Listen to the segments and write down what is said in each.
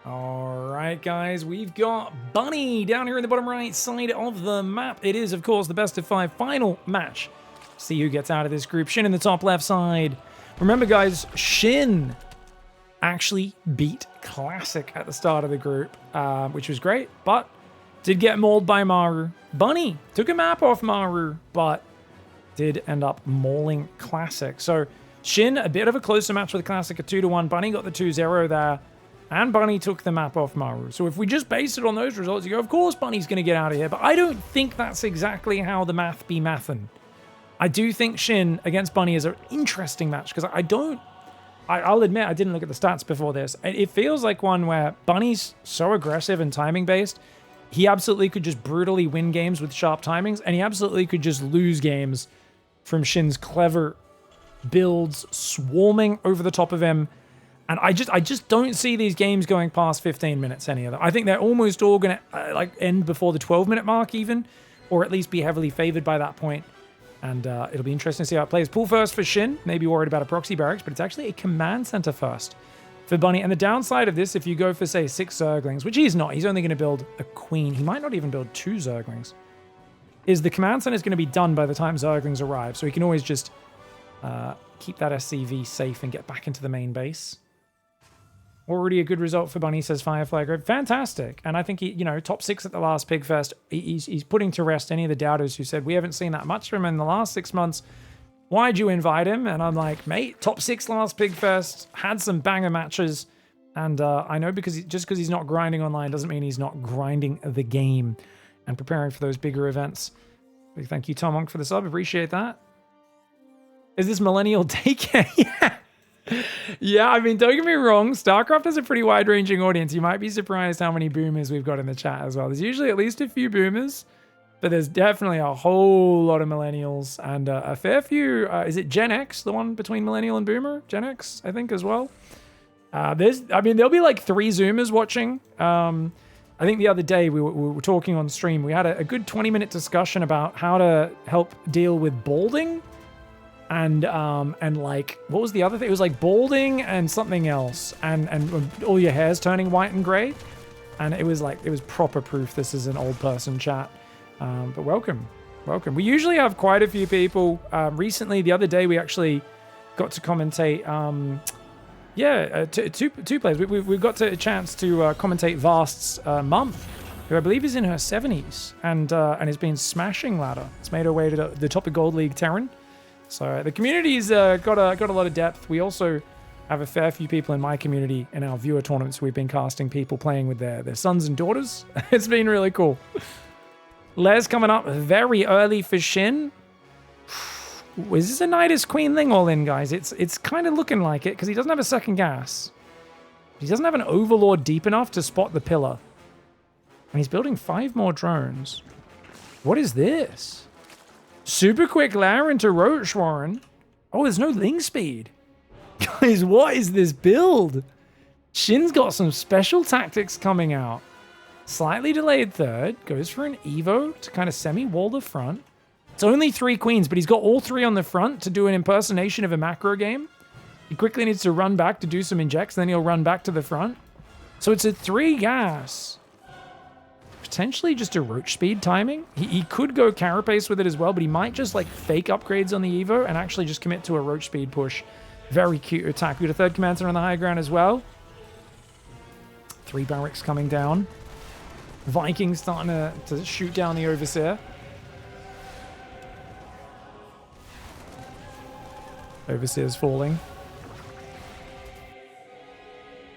All right, guys, we've got Bunny down here in the bottom right side of the map. It is, of course, the best of 5 final match. See who gets out of this group. Shin in the top left side. Remember, guys, Shin actually beat Classic at the start of the group, which was great, but did get mauled by Maru. Bunny took a map off Maru, but did end up mauling Classic. So Shin, a bit of a closer match with Classic, a 2-1. Bunny got the 2-0 there. And Bunny took the map off Maru. So if we just base it on those results, you go, of course Bunny's going to get out of here. But I don't think that's exactly how the math be mathin'. I do think Shin against Bunny is an interesting match because I'll admit I didn't look at the stats before this. It feels like one where Bunny's so aggressive and timing based. He absolutely could just brutally win games with sharp timings, and he absolutely could just lose games from Shin's clever builds swarming over the top of him. And I just don't see these games going past 15 minutes, any of them. I think they're almost all going to end before the 12-minute mark even, or at least be heavily favored by that point. And it'll be interesting to see how it plays. Pool first for Shin. Maybe worried about a proxy barracks, but it's actually a command center first for Bunny. And the downside of this, if you go for, say, 6 Zerglings, which he's not, he's only going to build a queen. He might not even build 2 Zerglings. Is the command center is going to be done by the time Zerglings arrive. So he can always just keep that SCV safe and get back into the main base. Already a good result for Bunny, says Firefly Grove. Fantastic. And I think he, top 6 at the last PiGFest. He's putting to rest any of the doubters who said, we haven't seen that much from him in the last 6 months. Why'd you invite him? And I'm like, mate, top 6 last PiGFest, had some banger matches. And I know just because he's not grinding online doesn't mean he's not grinding the game and preparing for those bigger events. Big thank you, Tom Monk, for the sub. Appreciate that. Is this millennial daycare? Yeah. Yeah, I mean, don't get me wrong. StarCraft has a pretty wide-ranging audience. You might be surprised how many boomers we've got in the chat as well. There's usually at least a few boomers, but there's definitely a whole lot of millennials and a fair few. Is it Gen X, the one between millennial and boomer? Gen X, I think, as well. There'll be like 3 Zoomers watching. I think the other day we were talking on stream. We had a good 20-minute discussion about how to help deal with balding. And like, what was the other thing? It was like balding and something else. And all your hair's turning white and gray. And it was proper proof this is an old person chat. But welcome. We usually have quite a few people. Recently, the other day, we actually got to commentate. Two players. We got a chance to commentate Vast's mum, who I believe is in her 70s and has been smashing ladder. It's made her way to the top of Gold League Terran. So the community's got a lot of depth. We also have a fair few people in my community in our viewer tournaments. We've been casting people playing with their sons and daughters. It's been really cool. Les coming up very early for Shin. Is this a Nidus Queen thing all in, guys? It's kind of looking like it because he doesn't have a second gas. He doesn't have an Overlord deep enough to spot the pillar. And he's building 5 more drones. What is this? Super quick lair into Roach Warren. Oh, there's no Ling speed. Guys, what is this build? Shin's got some special tactics coming out. Slightly delayed third. Goes for an Evo to kind of semi-wall the front. It's only 3 queens, but he's got all 3 on the front to do an impersonation of a macro game. He quickly needs to run back to do some injects, then he'll run back to the front. So it's a 3 gas. Potentially just a roach speed timing. He could go carapace with it as well, but he might just like fake upgrades on the Evo and actually just commit to a roach speed push. Very cute attack. We got a third commander on the high ground as well. 3 barracks coming down. Vikings starting to shoot down the Overseer. Overseer's falling.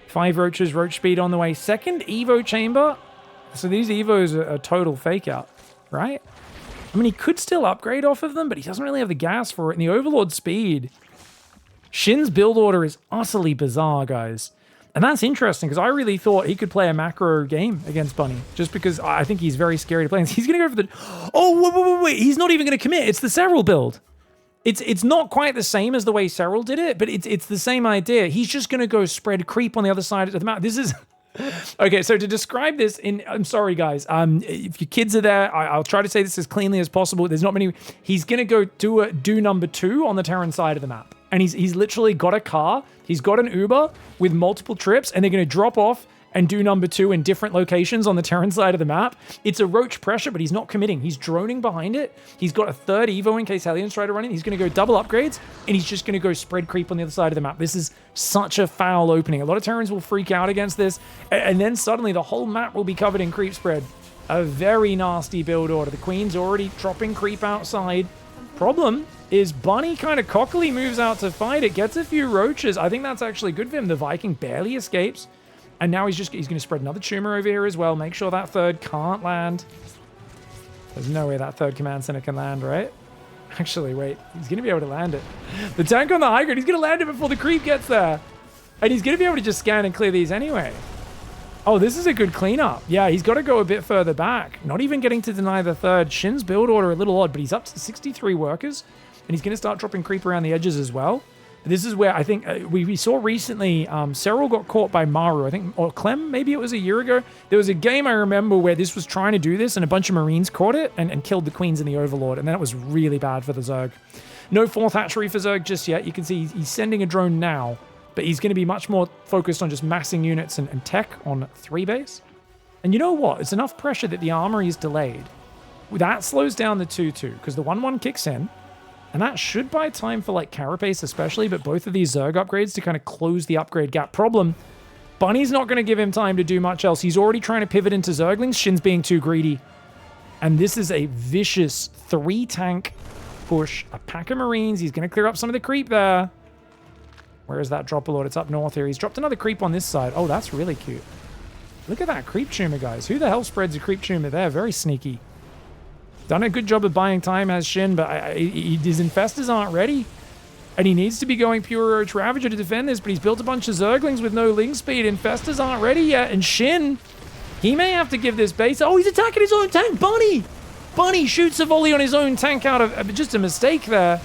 5 roaches, roach speed on the way. Second Evo chamber. So these Evos are a total fake out, right? I mean, he could still upgrade off of them, but he doesn't really have the gas for it. And the Overlord speed. Shin's build order is utterly bizarre, guys. And that's interesting, because I really thought he could play a macro game against Bunny, just because I think he's very scary to play. And he's going to go for the... Oh, wait. He's not even going to commit. It's the Serral build. It's not quite the same as the way Serral did it, but it's the same idea. He's just going to go spread creep on the other side of the map. This is... Okay, so to describe this I'm sorry, guys. If your kids are there, I'll try to say this as cleanly as possible. There's not many... He's going to go do number 2 on the Terran side of the map. and he's literally got a car. He's got an Uber with multiple trips, and they're going to drop off and do number 2 in different locations on the Terran side of the map. It's a roach pressure, but he's not committing. He's droning behind it. He's got a third Evo in case Hellions try to run it. He's going to go double upgrades, and he's just going to go spread creep on the other side of the map. This is such a foul opening. A lot of Terrans will freak out against this, and then suddenly the whole map will be covered in creep spread. A very nasty build order. The Queen's already dropping creep outside. Problem is Bunny kind of cockily moves out to fight it, gets a few roaches. I think that's actually good for him. The Viking barely escapes. And now he's going to spread another tumor over here as well. Make sure that third can't land. There's no way that third command center can land, right? Actually, wait. He's going to be able to land it. The tank on the high ground, he's going to land it before the creep gets there. And he's going to be able to just scan and clear these anyway. Oh, this is a good cleanup. Yeah, he's got to go a bit further back. Not even getting to deny the third. Shin's build order a little odd, but he's up to 63 workers. And he's going to start dropping creep around the edges as well. This is where I think we saw recently, Serral got caught by Maru, I think, or Clem, maybe it was a year ago. There was a game I remember where this was trying to do this, and a bunch of Marines caught it and killed the Queens and the Overlord, and then it was really bad for the Zerg. No 4th hatchery for Zerg just yet. You can see he's sending a drone now, but he's going to be much more focused on just massing units and tech on 3 base. And you know what? It's enough pressure that the armory is delayed. That slows down the 2-2, because the 1-1 kicks in. And that should buy time for like Carapace especially, but both of these Zerg upgrades to kind of close the upgrade gap. Problem, Bunny's not going to give him time to do much else. He's already trying to pivot into Zerglings. Shin's being too greedy. And this is a vicious 3-tank push. A pack of Marines. He's going to clear up some of the creep there. Where is that Dropper Lord? It's up north here. He's dropped another creep on this side. Oh, that's really cute. Look at that creep tumor, guys. Who the hell spreads a creep tumor there? Very sneaky. Done a good job of buying time as Shin, but his infestors aren't ready. And he needs to be going pure Roach Ravager to defend this, but he's built a bunch of Zerglings with no ling speed. Infestors aren't ready yet, and Shin, he may have to give this base. Oh, he's attacking his own tank. Bunny shoots a volley on his own tank out of just a mistake there.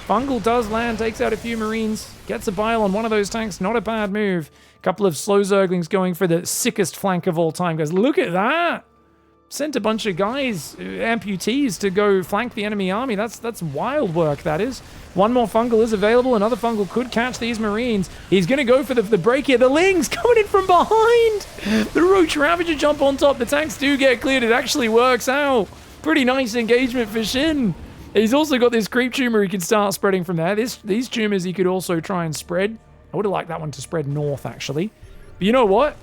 Fungal does land, takes out a few Marines, gets a bile on one of those tanks. Not a bad move. A couple of slow Zerglings going for the sickest flank of all time, guys. Look at that. Sent a bunch of guys, amputees, to go flank the enemy army. That's wild work, that is. One more fungal is available. Another fungal could catch these Marines. He's going to go for the break here. The Lings coming in from behind. The Roach Ravager jump on top. The tanks do get cleared. It actually works out. Pretty nice engagement for Shin. He's also got this creep tumor he can start spreading from there. These tumors he could also try and spread. I would have liked that one to spread north, actually. But you know what?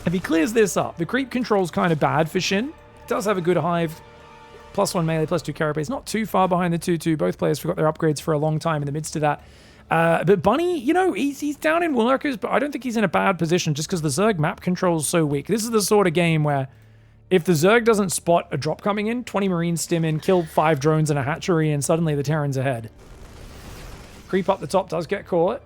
If he clears this up, the creep control's kind of bad for Shin. It does have a good hive. +1 melee, +2 carapace. Not too far behind the 2-2. Both players forgot their upgrades for a long time in the midst of that. But Bunny, you know, he's down in workers, but I don't think he's in a bad position just because the Zerg map control is so weak. This is the sort of game where if the Zerg doesn't spot a drop coming in, 20 Marines stim in, kill 5 drones and a hatchery, and suddenly the Terran's ahead. Creep up the top does get caught.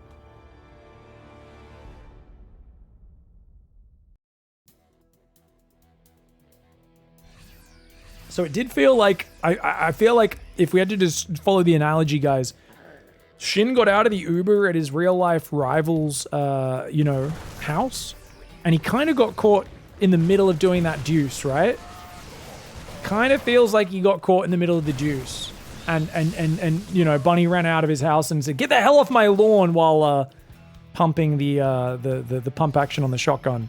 So it did feel like, I feel like if we had to just follow the analogy, guys, Shin got out of the Uber at his real-life rival's, you know, house, and he kind of got caught in the middle of doing that deuce, right? Kind of feels like he got caught in the middle of the deuce. And you know, Bunny ran out of his house and said, "Get the hell off my lawn," while pumping the pump action on the shotgun.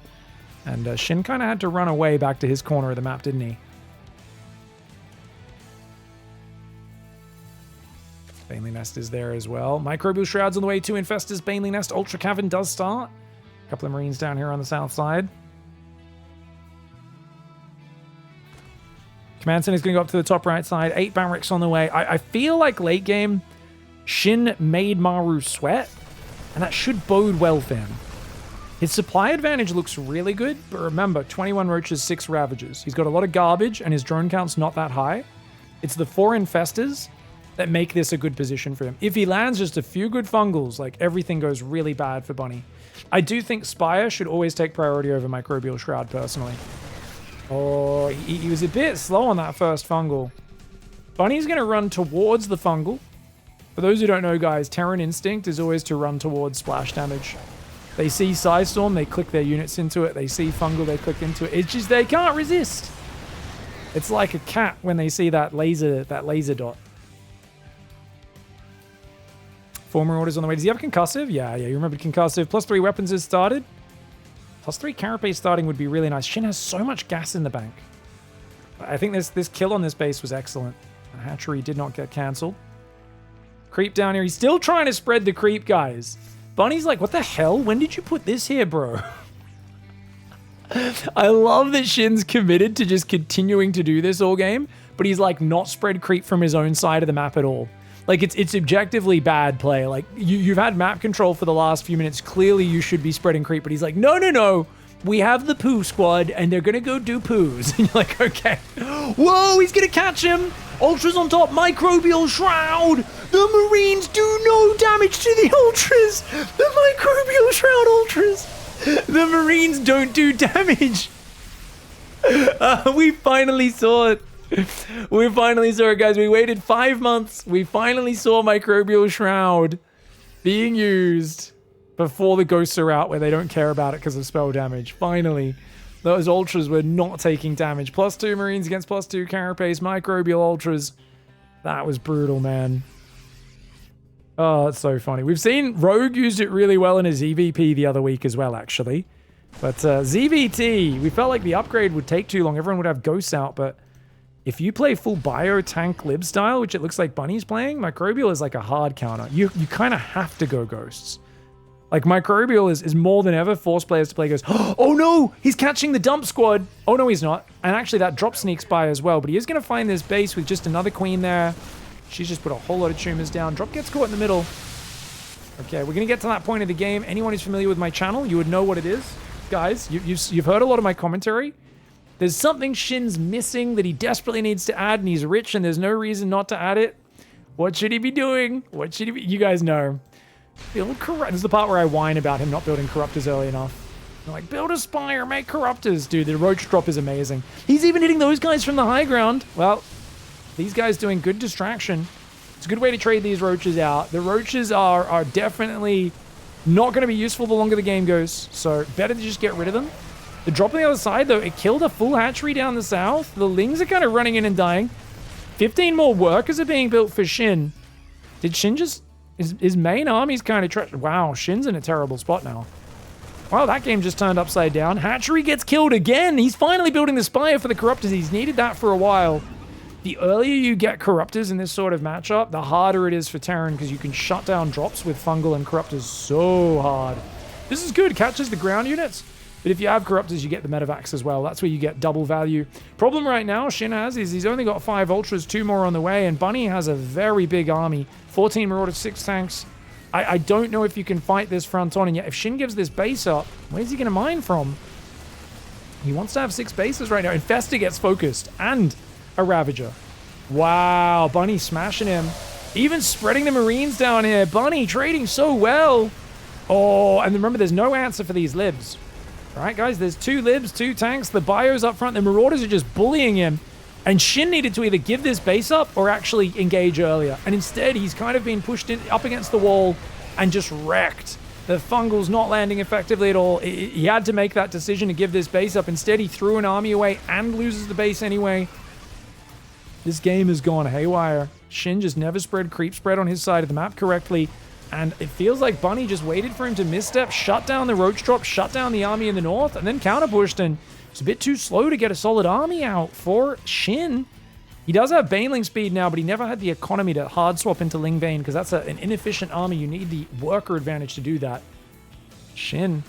And Shin kind of had to run away back to his corner of the map, didn't he? Baneley Nest is there as well. Microbial Shroud's on the way. 2 Infestors. Baneley Nest. Ultra Cavern does start. A couple of Marines down here on the south side. Command Center is going to go up to the top right side. 8 barracks on the way. I feel like late game, Shin made Maru sweat, and that should bode well for him. His supply advantage looks really good, but remember, 21 Roaches, 6 Ravagers. He's got a lot of garbage, and his drone count's not that high. It's the 4 Infestors that make this a good position for him. If he lands just a few good fungals, like, everything goes really bad for Bunny. I do think Spire should always take priority over Microbial Shroud, personally. Oh, he was a bit slow on that first fungal. Bunny's going to run towards the fungal. For those who don't know, guys, Terran instinct is always to run towards splash damage. They see Psystorm, they click their units into it. They see fungal, they click into it. It's just they can't resist. It's like a cat when they see that laser dot. 4 Marauders on the way. Does he have concussive? Yeah, you remember concussive. +3 weapons is started. +3 Carapace starting would be really nice. Shin has so much gas in the bank. I think this kill on this base was excellent. The hatchery did not get cancelled. Creep down here. He's still trying to spread the creep, guys. Bunny's like, what the hell? When did you put this here, bro? I love that Shin's committed to just continuing to do this all game, but he's like not spread creep from his own side of the map at all. Like it's objectively bad play. Like you've had map control for the last few minutes. Clearly you should be spreading creep, but he's like, no. We have the poo squad and they're gonna go do poos. And you're like, okay. Whoa, he's gonna catch him. Ultras on top, microbial shroud. The Marines do no damage to the Ultras. The microbial shroud Ultras. The Marines don't do damage. We finally saw it. We finally saw it, guys. We waited 5 months. We finally saw microbial shroud being used before the ghosts are out, where they don't care about it because of spell damage. Finally, those ultras were not taking damage. +2 Marines against +2 Carapace, microbial ultras. That was brutal, man. Oh, it's so funny. We've seen Rogue used it really well in his ZvP the other week as well, actually. But ZvT, we felt like the upgrade would take too long. Everyone would have ghosts out, but if you play full bio tank lib style, which it looks like Bunny's playing, microbial is like a hard counter. You kind of have to go ghosts. Like, microbial is more than ever force players to play ghosts. Oh no, he's catching the dump squad. Oh no, he's not. And actually that drop sneaks by as well, but he is going to find this base with just another queen there. She's just put a whole lot of tumors down. Drop gets caught in the middle. Okay, we're going to get to that point of the game. Anyone who's familiar with my channel, you would know what it is. Guys, you've heard a lot of my commentary. There's something Shin's missing that he desperately needs to add, and he's rich, and there's no reason not to add it. What should he be doing? What should he be? You guys know. Build corrupt. This is the part where I whine about him not building corruptors early enough. I'm like, build a spire, make corruptors. Dude, the roach drop is amazing. He's even hitting those guys from the high ground. Well, these guys doing good distraction. It's a good way to trade these roaches out. The roaches are definitely not going to be useful the longer the game goes, so better to just get rid of them. The drop on the other side, though, it killed a full hatchery down the south. The Lings are kind of running in and dying. 15 more workers are being built for Shin. Did Shin just... His main army's kind of trash. Wow, Shin's in a terrible spot now. Wow, that game just turned upside down. Hatchery gets killed again. He's finally building the Spire for the Corruptors. He's needed that for a while. The earlier you get Corruptors in this sort of matchup, the harder it is for Terran, because you can shut down drops with Fungal and Corruptors so hard. This is good. Catches the ground units. But if you have Corruptors, you get the Medivacs as well. That's where you get double value. Problem right now Shin has is he's only got 5 Ultras, 2 more on the way, and Bunny has a very big army. 14 Marauders, 6 tanks. I don't know if you can fight this front on, and yet if Shin gives this base up, where's he going to mine from? He wants to have 6 bases right now. Infestor gets focused, and a Ravager. Wow, Bunny smashing him. Even spreading the Marines down here. Bunny trading so well. Oh, and remember, there's no answer for these libs. All right, guys, there's 2 libs, 2 tanks. The bios up front. The Marauders are just bullying him. And Shin needed to either give this base up or actually engage earlier. And instead, he's kind of been pushed up against the wall and just wrecked. The Fungal's not landing effectively at all. He had to make that decision to give this base up. Instead, he threw an army away and loses the base anyway. This game has gone haywire. Shin just never spread creep spread on his side of the map correctly. And it feels like Bunny just waited for him to misstep, shut down the roach drop, shut down the army in the north, and then counter-pushed, and it's a bit too slow to get a solid army out for Shin. He does have Baneling speed now, but he never had the economy to hard swap into Ling Bane, because that's an inefficient army. You need the worker advantage to do that. Shin,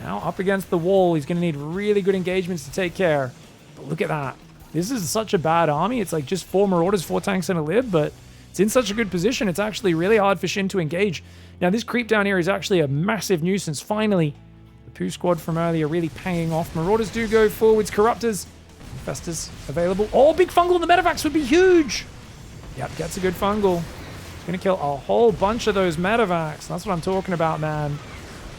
now up against the wall. He's going to need really good engagements to take care. But look at that. This is such a bad army. It's like just 4 Marauders, 4 tanks, and a lib, but it's in such a good position. It's actually really hard for Shin to engage. Now, this creep down here is actually a massive nuisance. Finally, the Poo Squad from earlier really paying off. Marauders do go forwards. Corruptors. Infestors available. Oh, big Fungal in the Medivacs would be huge. Yep, gets a good Fungal. It's going to kill a whole bunch of those Medivacs. That's what I'm talking about, man.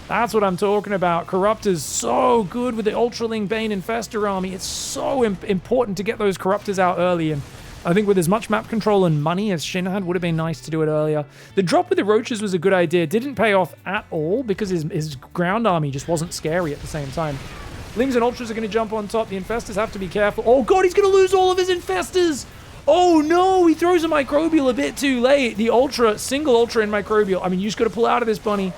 That's what I'm talking about. Corruptors so good with the Ultraling Bane Infestor army. It's so important to get those Corruptors out early, and I think with as much map control and money as Shin had, would have been nice to do it earlier. The drop with the Roaches was a good idea. Didn't pay off at all because his ground army just wasn't scary at the same time. Lings and Ultras are going to jump on top. The Infestors have to be careful. Oh god, he's going to lose all of his Infestors! Oh no, he throws a microbial a bit too late. The ultra, single ultra in microbial. I mean, you just got to pull out of this, Bunny.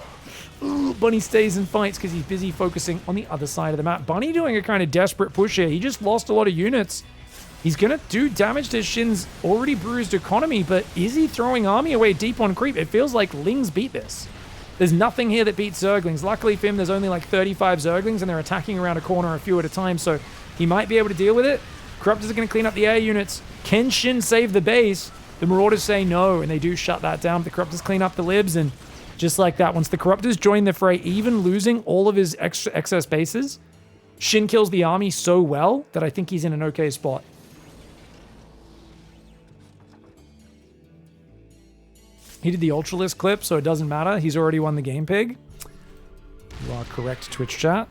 Ooh, Bunny stays and fights because he's busy focusing on the other side of the map. Bunny doing a kind of desperate push here. He just lost a lot of units. He's going to do damage to Shin's already bruised economy, but is he throwing army away deep on creep? It feels like Lings beat this. There's nothing here that beats Zerglings. Luckily for him, there's only like 35 Zerglings, and they're attacking around a corner a few at a time, so he might be able to deal with it. Corruptors are going to clean up the air units. Can Shin save the base? The Marauders say no, and they do shut that down. The Corruptors clean up the libs, and just like that, once the Corruptors join the fray, even losing all of his excess bases, Shin kills the army so well that I think he's in an okay spot. He did the Ultralist clip, so it doesn't matter. He's already won the game, Pig. You are correct, Twitch chat.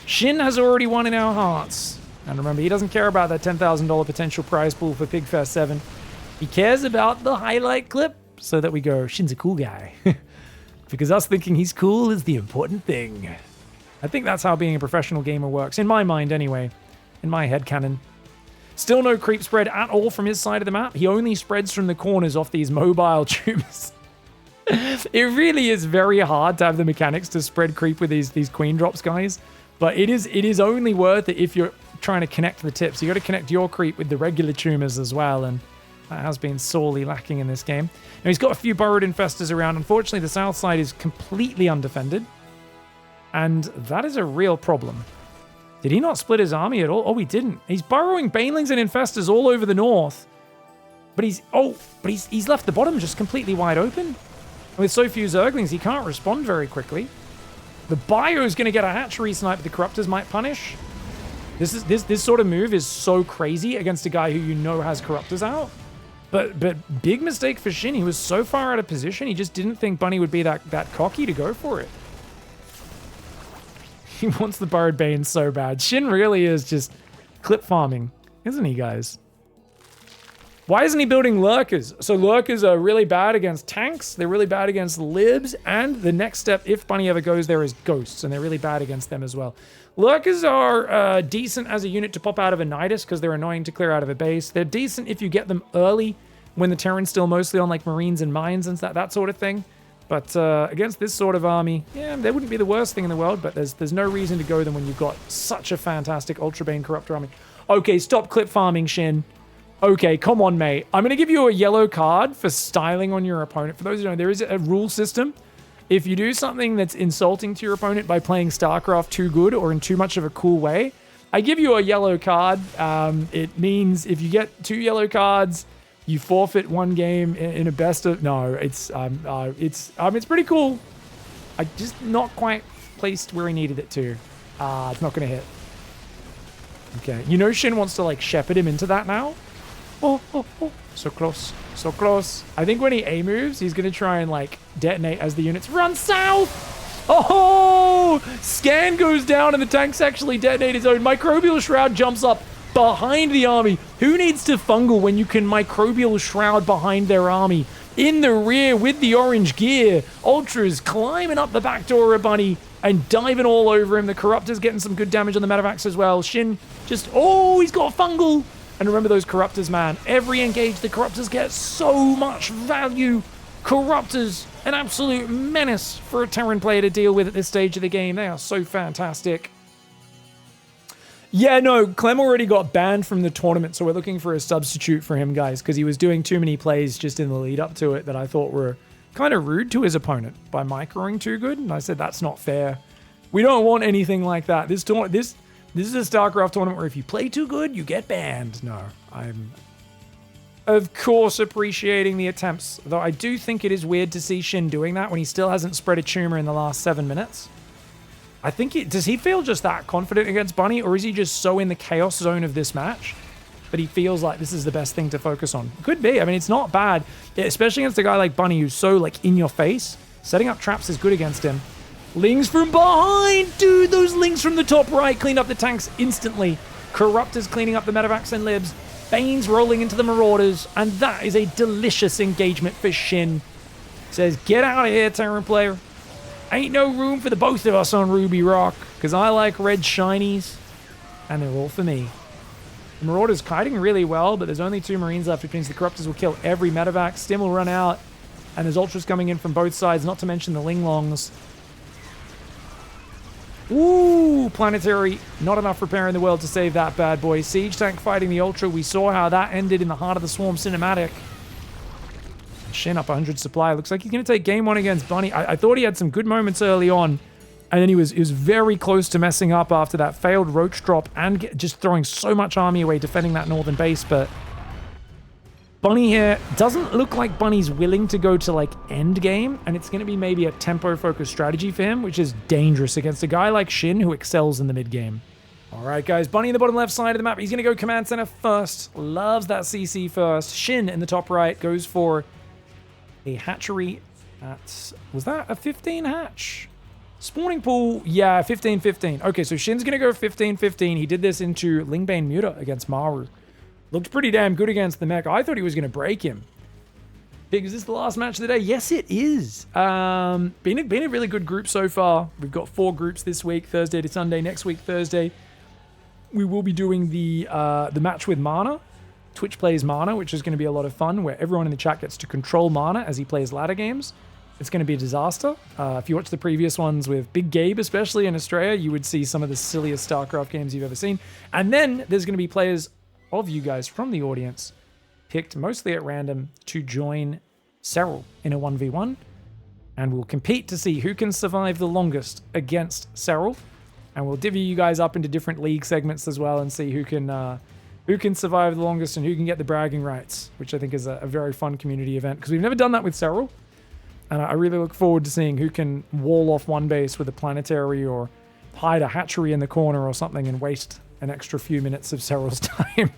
Shin has already won in our hearts. And remember, he doesn't care about that $10,000 potential prize pool for PiGFest 7. He cares about the highlight clip so that we go, Shin's a cool guy. Because us thinking he's cool is the important thing. I think that's how being a professional gamer works. In my mind, anyway. In my headcanon. Still no creep spread at all from his side of the map. He only spreads from the corners off these mobile tubes. It really is very hard to have the mechanics to spread creep with these queen drops, guys. But it is only worth it if you're trying to connect the tips. You got to connect your creep with the regular tumors as well, and that has been sorely lacking in this game. Now, he's got a few burrowed infestors around. Unfortunately, the south side is completely undefended, and that is a real problem. Did he not split his army at all? Oh, he didn't. He's burrowing banelings and infestors all over the north. But he's left the bottom just completely wide open. And with so few Zerglings, he can't respond very quickly. The bio is going to get a hatchery snipe the Corruptors might punish. This sort of move is so crazy against a guy who you know has Corruptors out. But big mistake for Shin. He was so far out of position, he just didn't think Bunny would be that cocky to go for it. He wants the burrowed bane so bad. Shin really is just clip farming, isn't he, guys? Why isn't he building lurkers? So lurkers are really bad against tanks. They're really bad against libs. And the next step, if Bunny ever goes there, is ghosts. And they're really bad against them as well. Lurkers are decent as a unit to pop out of a Nidus because they're annoying to clear out of a base. They're decent if you get them early when the Terran's still mostly on like Marines and Mines and that sort of thing. But against this sort of army, yeah, they wouldn't be the worst thing in the world, but there's no reason to go them when you've got such a fantastic Ultra Bane Corruptor army. Okay, stop clip farming, Shin. Okay, come on, mate. I'm going to give you a yellow card for styling on your opponent. For those who don't know, there is a rule system. If you do something that's insulting to your opponent by playing StarCraft too good or in too much of a cool way, I give you a yellow card. It means if you get 2 yellow cards, you forfeit 1 game in a best of... No, it's pretty cool. I just not quite placed where he needed it to. It's not going to hit. Okay. You know Shin wants to, like, shepherd him into that now? Oh. So close. So close. I think when he A moves, he's going to try and, like, detonate as the units run south. Oh! Scan goes down and the tanks actually detonate his own. Microbial Shroud jumps up behind the army. Who needs to fungal when you can Microbial Shroud behind their army? In the rear with the orange gear. Ultras climbing up the back door of Bunny and diving all over him. The Corruptor's getting some good damage on the Metavacs as well. Shin just... Oh, he's got a fungal. And remember those Corruptors, man. Every engage, the Corruptors get so much value. Corruptors, an absolute menace for a Terran player to deal with at this stage of the game. They are so fantastic. Yeah, no, Clem already got banned from the tournament, so we're looking for a substitute for him, guys, because he was doing too many plays just in the lead up to it that I thought were kind of rude to his opponent by microing too good, and I said, that's not fair. We don't want anything like that. This is a StarCraft tournament where if you play too good, you get banned. No, I'm, of course, appreciating the attempts, though I do think it is weird to see Shin doing that when he still hasn't spread a tumor in the last 7 minutes. I think does he feel just that confident against Bunny, or is he just so in the chaos zone of this match that he feels like this is the best thing to focus on? Could be. I mean, it's not bad, especially against a guy like Bunny who's so like in your face. Setting up traps is good against him. Lings from behind! Dude, those Lings from the top right clean up the tanks instantly. Corruptors cleaning up the Metavacs and Libs. Bane's rolling into the Marauders, and that is a delicious engagement for Shin. Says, get out of here, Terran player. Ain't no room for the both of us on Ruby Rock, because I like red shinies, and they're all for me. The Marauder's kiting really well, but there's only 2 Marines left, which means the Corruptors will kill every medevac. Stim will run out, and there's Ultras coming in from both sides, not to mention the Linglongs. Ooh, Planetary. Not enough repair in the world to save that bad boy. Siege Tank fighting the Ultra. We saw how that ended in the Heart of the Swarm cinematic. Shin up 100 supply. Looks like he's going to take game 1 against Bunny. I thought he had some good moments early on, and then he was very close to messing up after that failed Roach drop and just throwing so much army away defending that northern base, but Bunny here doesn't look like Bunny's willing to go to like end game, and it's going to be maybe a tempo-focused strategy for him, which is dangerous against a guy like Shin who excels in the mid game. All right, guys, Bunny in the bottom left side of the map. He's going to go command center first. Loves that CC first. Shin in the top right goes for a hatchery. Was that a 15 hatch? Spawning pool, yeah, 15-15. Okay, so Shin's going to go 15-15. He did this into Lingbane Muta against Maru. Looked pretty damn good against the mech. I thought he was going to break him. Big, is this the last match of the day? Yes, it is. Been a really good group so far. We've got 4 groups this week, Thursday to Sunday. Next week, Thursday, we will be doing the match with Mana. Twitch plays Mana, which is going to be a lot of fun, where everyone in the chat gets to control Mana as he plays ladder games. It's going to be a disaster. If you watch the previous ones with Big Gabe, especially in Australia, you would see some of the silliest StarCraft games you've ever seen. And then there's going to be players of you guys from the audience picked mostly at random to join Serral in a 1v1, and we'll compete to see who can survive the longest against Serral, and we'll divvy you guys up into different league segments as well and see who can survive the longest and who can get the bragging rights, which I think is a very fun community event because we've never done that with Serral, and I really look forward to seeing who can wall off one base with a planetary or hide a hatchery in the corner or something and waste an extra few minutes of Serral's time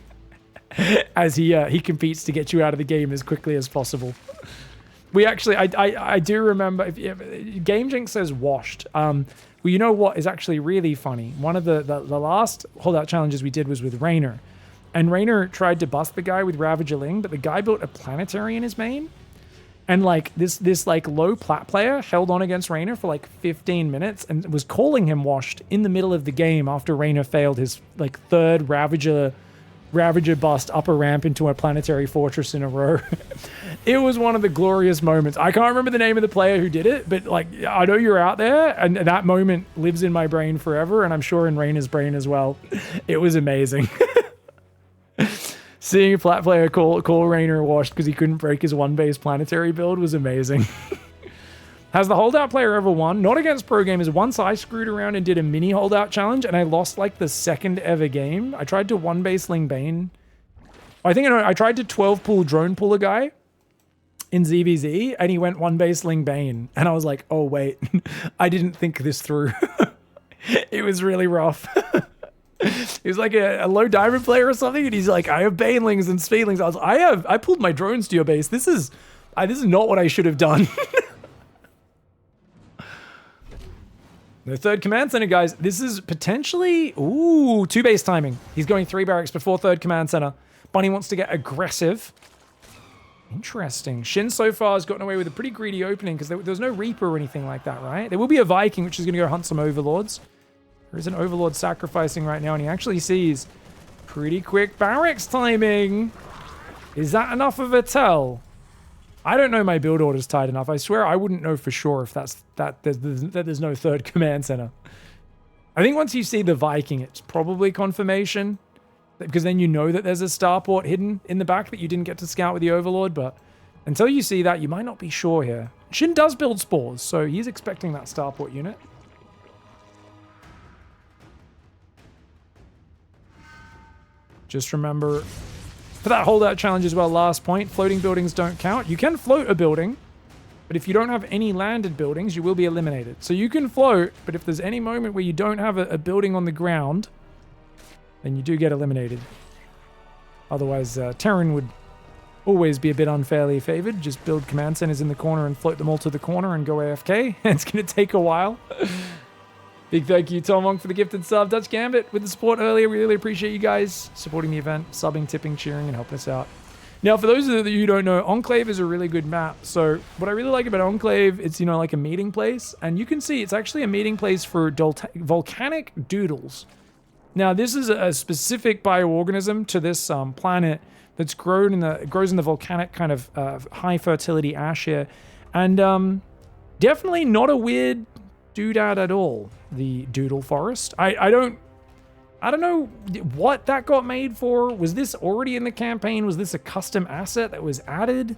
as he competes to get you out of the game as quickly as possible. We actually, I do remember, Game Jinx says washed. Well, you know what is actually really funny? One of the last holdout challenges we did was with Raynor. And Raynor tried to bust the guy with Ravager Ling, but the guy built a planetary in his main. And like this like low plat player held on against Raynor for like 15 minutes and was calling him washed in the middle of the game after Raynor failed his like 3rd Ravager bust up a ramp into a planetary fortress in a row. It was one of the glorious moments. I can't remember the name of the player who did it, but like I know you're out there, and that moment lives in my brain forever, and I'm sure in Raynor's brain as well. It was amazing. Seeing a flat player call Raynor washed because he couldn't break his 1-base planetary build was amazing. Has the holdout player ever won? Not against pro gamers. Once I screwed around and did a mini holdout challenge and I lost like the 2nd ever game. I tried to 1-base Lingbane. I tried to 12-pool drone pull a guy in ZvZ and he went 1-base Lingbane. And I was like, oh wait, I didn't think this through. It was really rough. He was like a low diamond player or something, and he's like, I have banelings and speedlings. I was like, I pulled my drones to your base. This is not what I should have done. The 3rd command center, guys. This is potentially 2-base timing. He's going 3 barracks before 3rd command center. Bunny wants to get aggressive. Interesting. Shin so far has gotten away with a pretty greedy opening because there's no Reaper or anything like that, right? There will be a Viking, which is going to go hunt some Overlords. There is an Overlord sacrificing right now, and he actually sees pretty quick barracks timing. Is that enough of a tell? I don't know my build order's tight enough. I swear I wouldn't know for sure if that there's no 3rd command center. I think once you see the Viking, it's probably confirmation, because then you know that there's a starport hidden in the back that you didn't get to scout with the Overlord, but until you see that, you might not be sure here. Shin does build spores, so he's expecting that starport unit. Just remember, for that holdout challenge as well, last point, floating buildings don't count. You can float a building, but if you don't have any landed buildings, you will be eliminated. So you can float, but if there's any moment where you don't have a building on the ground, then you do get eliminated. Otherwise, Terran would always be a bit unfairly favored. Just build command centers in the corner and float them all to the corner and go AFK. It's going to take a while. Big thank you, Tom Monk, for the gifted sub. Dutch Gambit with the support earlier. We really appreciate you guys supporting the event, subbing, tipping, cheering, and helping us out. Now, for those of you who don't know, Enclave is a really good map. So what I really like about Enclave, it's, like a meeting place. And you can see it's actually a meeting place for volcanic doodles. Now, this is a specific bioorganism to this planet that's grows in the volcanic kind of high fertility ash here. And definitely not a weird doodad at all, the doodle forest. I don't know what that got made for. Was this already in the campaign? Was this a custom asset that was added?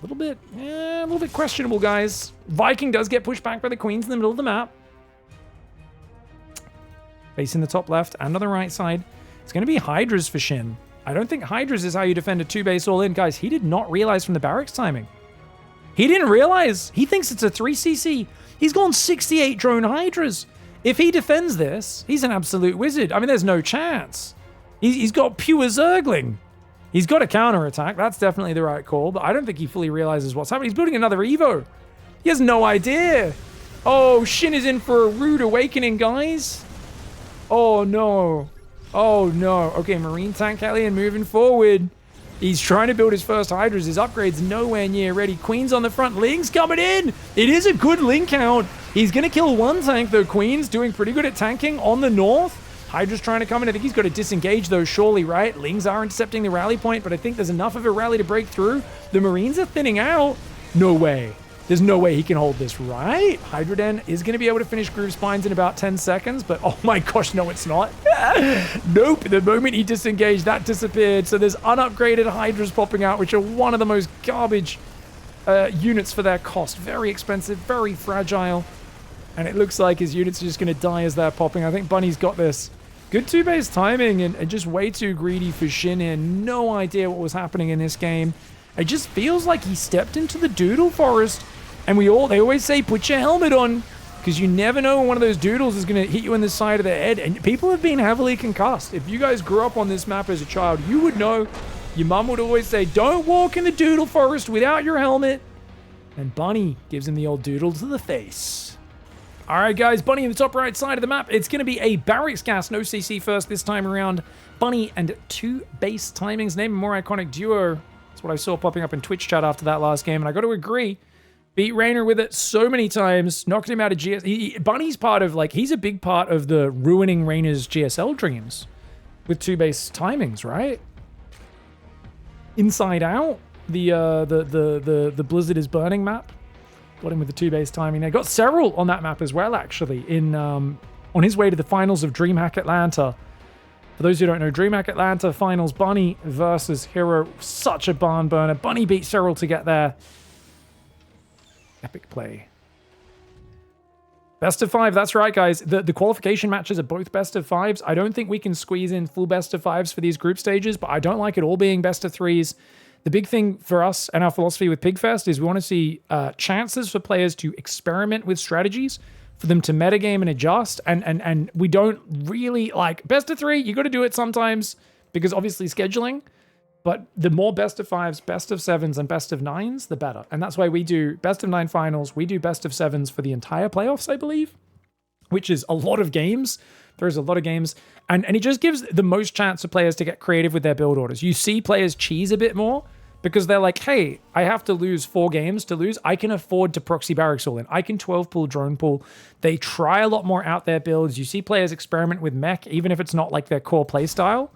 A little bit questionable, guys. Viking does get pushed back by the queens in the middle of the map. Facing the top left and on the right side. It's going to be Hydras for Shin. I don't think Hydras is how you defend a 2-base all-in. Guys, he did not realize from the barracks timing. He didn't realize. He thinks it's a 3cc. He's gone 68 drone Hydras. If he defends this, he's an absolute wizard. I mean, there's no chance. He's got pure Zergling. He's got a counterattack. That's definitely the right call, but I don't think he fully realizes what's happening. He's building another Evo. He has no idea. Oh, Shin is in for a rude awakening, guys. Oh, no. Oh, no. Okay, Marine Tank Hellion moving forward. He's trying to build his first Hydras. His upgrade's nowhere near ready. Queen's on the front. Ling's coming in. It is a good Ling count. He's going to kill one tank, though. Queen's doing pretty good at tanking on the north. Hydra's trying to come in. I think he's got to disengage, though, surely, right? Lings are intercepting the rally point, but I think there's enough of a rally to break through. The Marines are thinning out. No way. There's no way he can hold this, right? Hydraden is going to be able to finish Groove Spines in about 10 seconds, but oh my gosh, no, it's not. Nope. The moment he disengaged, that disappeared. So there's unupgraded Hydras popping out, which are one of the most garbage units for their cost. Very expensive, very fragile. And it looks like his units are just going to die as they're popping. I think Bunny's got this. Good 2-base timing and just way too greedy for Shin here. No idea what was happening in this game. It just feels like he stepped into the doodle forest. And they always say, put your helmet on, because you never know when one of those doodles is going to hit you in the side of the head. And people have been heavily concussed. If you guys grew up on this map as a child, you would know. Your mum would always say, don't walk in the doodle forest without your helmet. And Bunny gives him the old doodle to the face. All right, guys, Bunny in the top right side of the map. It's going to be a barracks gas, no CC first this time around. Bunny and 2-base timings, name a more iconic duo. That's what I saw popping up in Twitch chat after that last game, and I got to agree. Beat Raynor with it so many times, knocked him out of GS. Bunny's part of, he's a big part of the ruining Raynor's GSL dreams with 2-base timings, right? Inside Out, the Blizzard is Burning map. Got him with the 2-base timing. They got several on that map as well, actually, on his way to the finals of DreamHack Atlanta. For those who don't know, DreamHack Atlanta finals, Bunny versus Hero. Such a barn burner. Bunny beat Cyril to get there. Epic play. Best of 5, that's right, guys. The qualification matches are both best of 5s. I don't think we can squeeze in full best of 5s for these group stages, but I don't like it all being best of 3s. The big thing for us and our philosophy with PiGFest is we want to see chances for players to experiment with strategies, for them to metagame and adjust, and we don't really like best of 3. You got to do it sometimes because obviously scheduling. But the more best of 5s, best of 7s, and best of 9s, the better. And that's why we do best of 9 finals. We do best of 7s for the entire playoffs, I believe, which is a lot of games. There's a lot of games. And it just gives the most chance for players to get creative with their build orders. You see players cheese a bit more because they're like, hey, I have to lose 4 games to lose. I can afford to proxy barracks all in. I can 12 pool drone pool. They try a lot more out their builds. You see players experiment with mech, even if it's not like their core play style.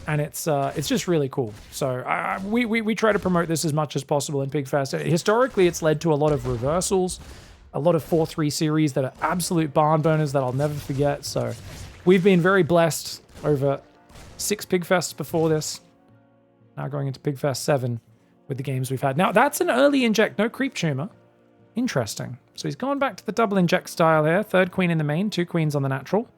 And it's just really cool. So we try to promote this as much as possible in PiGFest. Historically, it's led to a lot of reversals, a lot of 4-3 series that are absolute barn burners that I'll never forget. So we've been very blessed over 6 PiGFests before this. Now going into PiGFest 7 with the games we've had. Now, that's an early inject, no creep tumor. Interesting. So he's gone back to the double inject style here. 3rd queen in the main, 2 queens on the natural.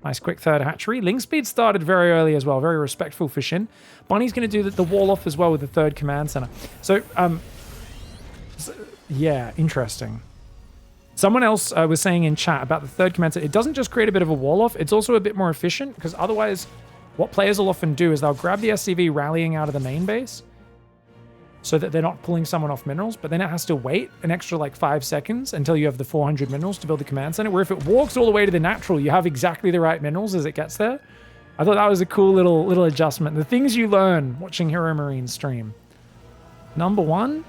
Nice quick 3rd hatchery. Ling speed started very early as well. Very respectful for Shin. Bunny's going to do the wall off as well with the 3rd command center. So, yeah, interesting. Someone else was saying in chat about the 3rd command center. It doesn't just create a bit of a wall off. It's also a bit more efficient because otherwise what players will often do is they'll grab the SCV rallying out of the main base so that they're not pulling someone off minerals, but then it has to wait an extra 5 seconds until you have the 400 minerals to build the command center, where if it walks all the way to the natural, you have exactly the right minerals as it gets there. I thought that was a cool little adjustment. The things you learn watching Hero Marine stream. Number 1,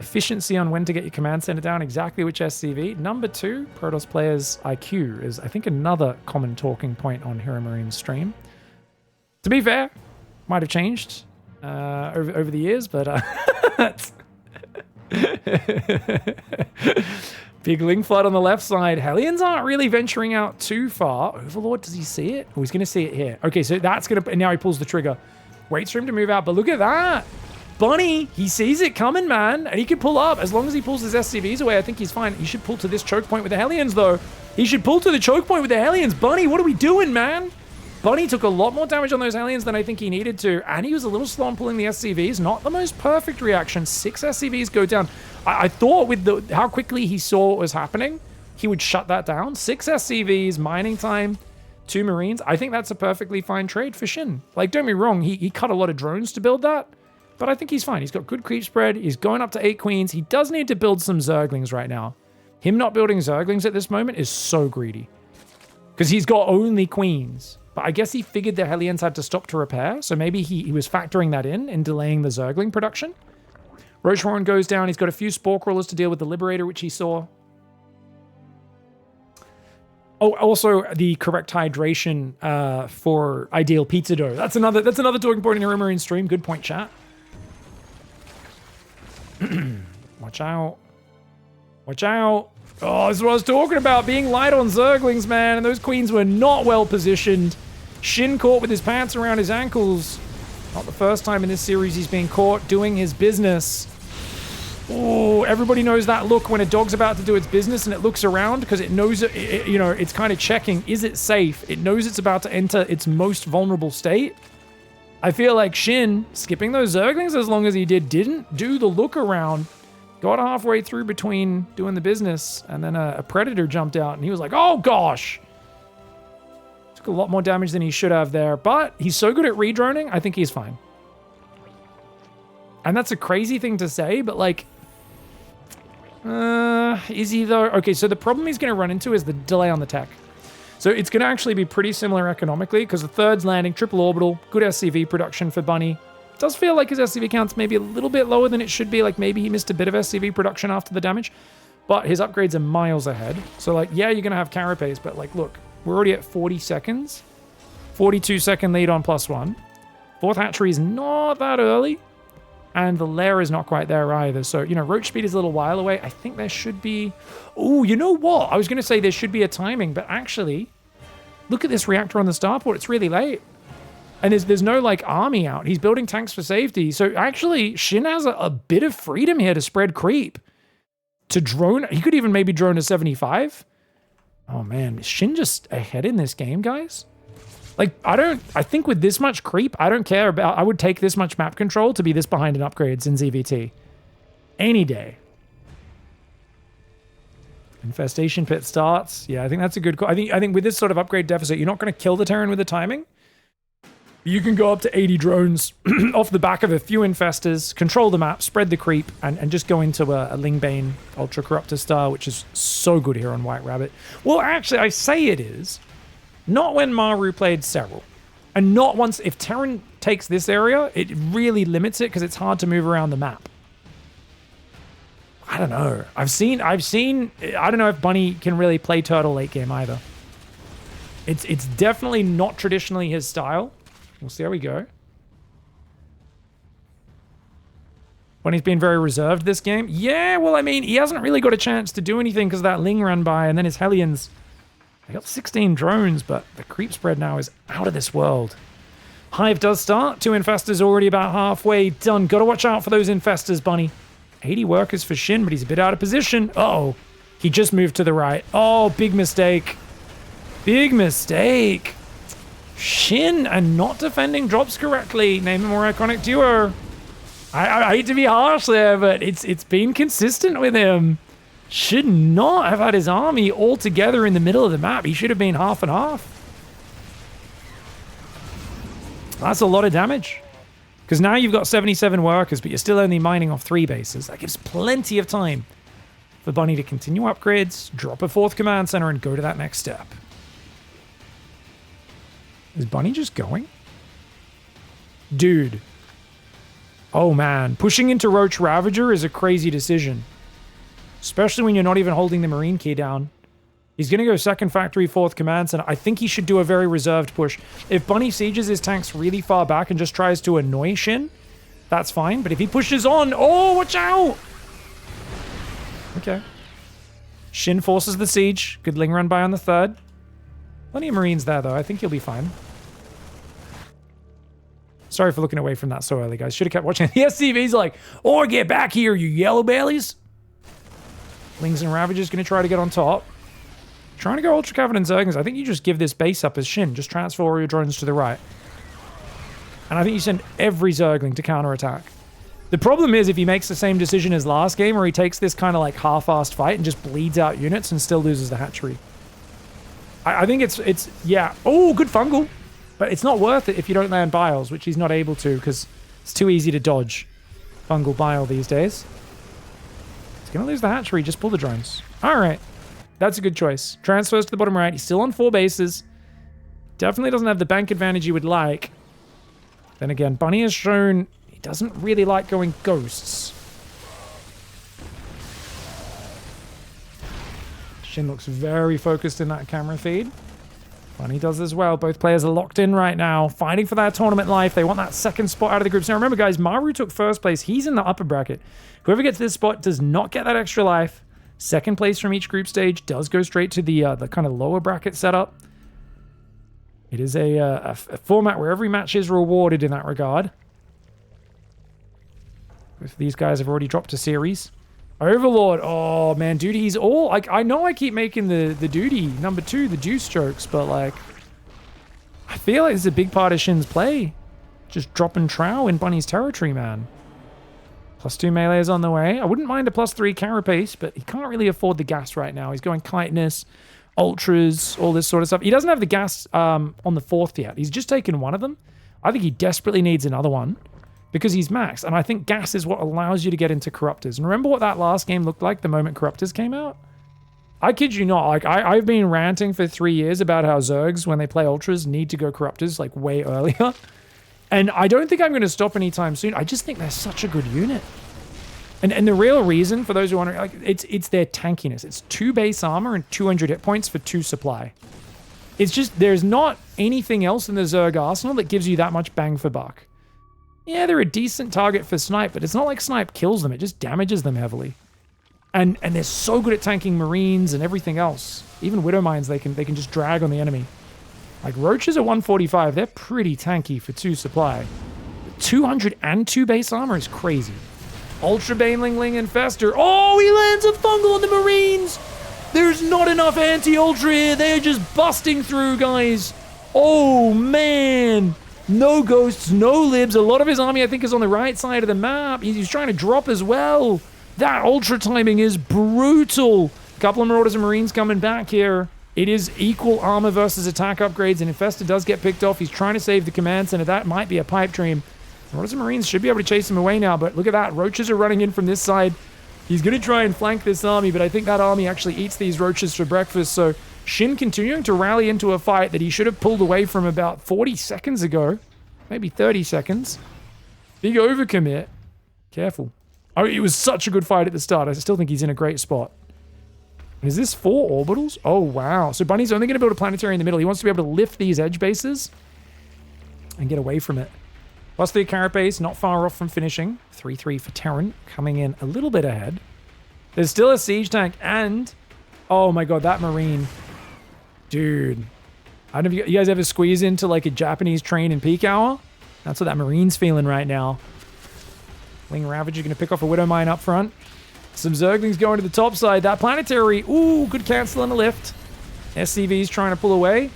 Efficiency on when to get your command center down, exactly which SCV. Number 2, Protoss players IQ is, I think, another common talking point on Hero Marine's stream. To be fair, might have changed over the years, but big Ling flood on the left side. Hellions aren't really venturing out too far. Overlord, does he see it? Oh, he's going to see it here. Okay, so that's going to... And now he pulls the trigger. Waits for him to move out, but look at that. Bunny, he sees it coming, man, and he can pull up. As long as he pulls his SCVs away, I think he's fine. He should pull to this choke point with the Hellions, though. He should pull to the choke point with the Hellions. Bunny, what are we doing, man? Bunny took a lot more damage on those Hellions than I think he needed to, and he was a little slow on pulling the SCVs. Not the most perfect reaction. 6 SCVs go down. I thought with how quickly he saw what was happening, he would shut that down. 6 SCVs, mining time, 2 Marines. I think that's a perfectly fine trade for Shin. Like, don't get me wrong, he cut a lot of drones to build that. But I think he's fine. He's got good creep spread. He's going up to 8 queens. He does need to build some Zerglings right now. Him not building Zerglings at this moment is so greedy. Because he's got only queens. But I guess he figured the Hellions had to stop to repair. So maybe he was factoring that in delaying the Zergling production. Rocheron goes down. He's got a few Spore Crawlers to deal with the Liberator, which he saw. Oh, also the correct hydration for ideal pizza dough. That's another talking point in your Marine stream. Good point, chat. Watch out. Watch out. Oh, this is what I was talking about. Being light on Zerglings, man. And those queens were not well positioned. Shin caught with his pants around his ankles. Not the first time in this series he's been caught doing his business. Oh, everybody knows that look when a dog's about to do its business and it looks around because it knows you know, it's kind of checking, is it safe? It knows it's about to enter its most vulnerable state. I feel like Shin, skipping those Zerglings as long as he didn't do the look around. Got halfway through between doing the business, and then a Predator jumped out, and he was like, oh gosh. Took a lot more damage than he should have there, but he's so good at redroning, I think he's fine. And that's a crazy thing to say, but like, is he though? Okay, so the problem he's going to run into is the delay on the tech. So it's going to actually be pretty similar economically because the third's landing, triple orbital, good SCV production for Bunny. It does feel like his SCV count's maybe a little bit lower than it should be. Like maybe he missed a bit of SCV production after the damage, but his upgrades are miles ahead. So like, yeah, you're going to have carapace, but like, look, we're already at 40 seconds, 42-second lead on +1. Fourth hatchery is not that early. And the lair is not quite there either. So, you know, roach speed is a little while away. I think there should be... Oh, you know what? I was going to say there should be a timing, but actually, look at this reactor on the starport. It's really late. And there's no, like, army out. He's building tanks for safety. So, actually, Shin has a bit of freedom here to spread creep. To drone... He could even maybe drone to 75. Oh, man. Is Shin just ahead in this game, guys? Like, I think with this much creep, I don't care about, I would take this much map control to be this behind in upgrades in ZvT. Any day. Infestation pit starts. Yeah, I think that's a good call. I think with this sort of upgrade deficit, you're not going to kill the Terran with the timing. You can go up to 80 drones off the back of a few infestors, control the map, spread the creep, and just go into a Lingbane Ultra Corruptor style, which is so good here on White Rabbit. Well, actually, I say it is. Not when Maru played Serral. And not once... If Terran takes this area, it really limits it because it's hard to move around the map. I don't know. I've seen... I don't know if Bunny can really play Turtle late game either. It's definitely not traditionally his style. We'll see how we go. Bunny's been very reserved this game. Yeah, well, I mean, he hasn't really got a chance to do anything because that Ling ran by and then his Hellions... They got 16 drones, but the creep spread now is out of this world. Hive does start. 2 infestors already about halfway done. Got to watch out for those infestors, Bunny. 80 workers for Shin, but he's a bit out of position. Uh-oh. He just moved to the right. Oh, big mistake. Big mistake. Shin and not defending drops correctly. Name a more iconic duo. I hate to be harsh there, but it's been consistent with him. Should not have had his army all together in the middle of the map. He should have been half and half. That's a lot of damage. Because now you've got 77 workers, but you're still only mining off 3 bases. That gives plenty of time for Bunny to continue upgrades, drop a 4th command center, and go to that next step. Is Bunny just going? Dude. Oh man, pushing into Roach Ravager is a crazy decision. Especially when you're not even holding the Marine key down. He's going to go second factory, fourth command center. I think he should do a very reserved push. If Bunny sieges his tanks really far back and just tries to annoy Shin, that's fine. But if he pushes on... Oh, watch out! Okay. Shin forces the siege. Good Ling run by on the third. Plenty of Marines there, though. I think he'll be fine. Sorry for looking away from that so early, guys. Should have kept watching. The SCV's like, "Or get back here, you yellow bellies." Lings and Ravagers going to try to get on top. Trying to go Ultra Cavalry and Zerglings. I think you just give this base up as Shin. Just transfer all your drones to the right. And I think you send every Zergling to counterattack. The problem is if he makes the same decision as last game, where he takes this kind of like half-assed fight and just bleeds out units and still loses the hatchery. I think it's yeah. Oh, good fungal. But it's not worth it if you don't land Biles, which he's not able to because it's too easy to dodge fungal bile these days. He's going to lose the hatchery. Just pull the drones. All right. That's a good choice. Transfers to the bottom right. He's still on 4 bases. Definitely doesn't have the bank advantage you would like. Then again, Bunny has shown he doesn't really like going ghosts. Shin looks very focused in that camera feed. Bunny does as well. Both players are locked in right now, fighting for that tournament life. They want that second spot out of the groups. Now remember, guys, Maru took first place. He's in the upper bracket. Whoever gets this spot does not get that extra life. Second place from each group stage does go straight to the kind of lower bracket setup. It is a format where every match is rewarded in that regard. Both of these guys have already dropped a series. Overlord, oh man, dude, he's all... Like, I know I keep making the duty, number 2, the deuce jokes, but like... I feel like this is a big part of Shin's play. Just dropping Trow in Bunny's territory, man. +2 melee is on the way. I wouldn't mind a +3 carapace, but he can't really afford the gas right now. He's going Chitinous, Ultras, all this sort of stuff. He doesn't have the gas on the 4th yet. He's just taken one of them. I think he desperately needs another one. Because he's maxed, and I think gas is what allows you to get into Corruptors. And remember what that last game looked like the moment Corruptors came out? I kid you not, like, I've been ranting for 3 years about how Zergs, when they play Ultras, need to go Corruptors, like, way earlier. And I don't think I'm going to stop anytime soon. I just think they're such a good unit. And the real reason, for those who want to, like, it's their tankiness. It's 2 base armor and 200 hit points for 2 supply. It's just, there's not anything else in the Zerg arsenal that gives you that much bang for buck. Yeah, they're a decent target for Snipe, but it's not like Snipe kills them. It just damages them heavily. And they're so good at tanking Marines and everything else. Even Widow Mines, they can just drag on the enemy. Like, Roaches at 145, they're pretty tanky for 2 supply. 202 base armor is crazy. Ultra Baneling, Ling, and Fester. Oh, he lands a fungal on the Marines! There's not enough anti-Ultra here. They're just busting through, guys. Oh, man. No ghosts, no libs. A lot of his army, I think, is on the right side of the map. He's trying to drop as well. That ultra timing is brutal. A couple of Marauders and Marines coming back here. It is equal armor versus attack upgrades, and Infestor does get picked off. He's trying to save the command center. That might be a pipe dream. Marauders and Marines should be able to chase him away now, but look at that. Roaches are running in from this side. He's going to try and flank this army, but I think that army actually eats these Roaches for breakfast, so... Shin continuing to rally into a fight that he should have pulled away from about 40 seconds ago. Maybe 30 seconds. Big overcommit. Careful. Oh, it was such a good fight at the start. I still think he's in a great spot. And is this 4 orbitals? Oh, wow. So Bunny's only going to build a planetary in the middle. He wants to be able to lift these edge bases and get away from it. +3 carapace, not far off from finishing. 3-3 for Terran, coming in a little bit ahead. There's still a siege tank and... Oh my god, that Marine... Dude, I don't know if you guys ever squeeze into like a Japanese train in peak hour. That's what that Marine's feeling right now. Ling Ravager going to pick off a Widow Mine up front. Some Zerglings going to the top side. That planetary, ooh, good cancel on the lift. SCV's trying to pull away.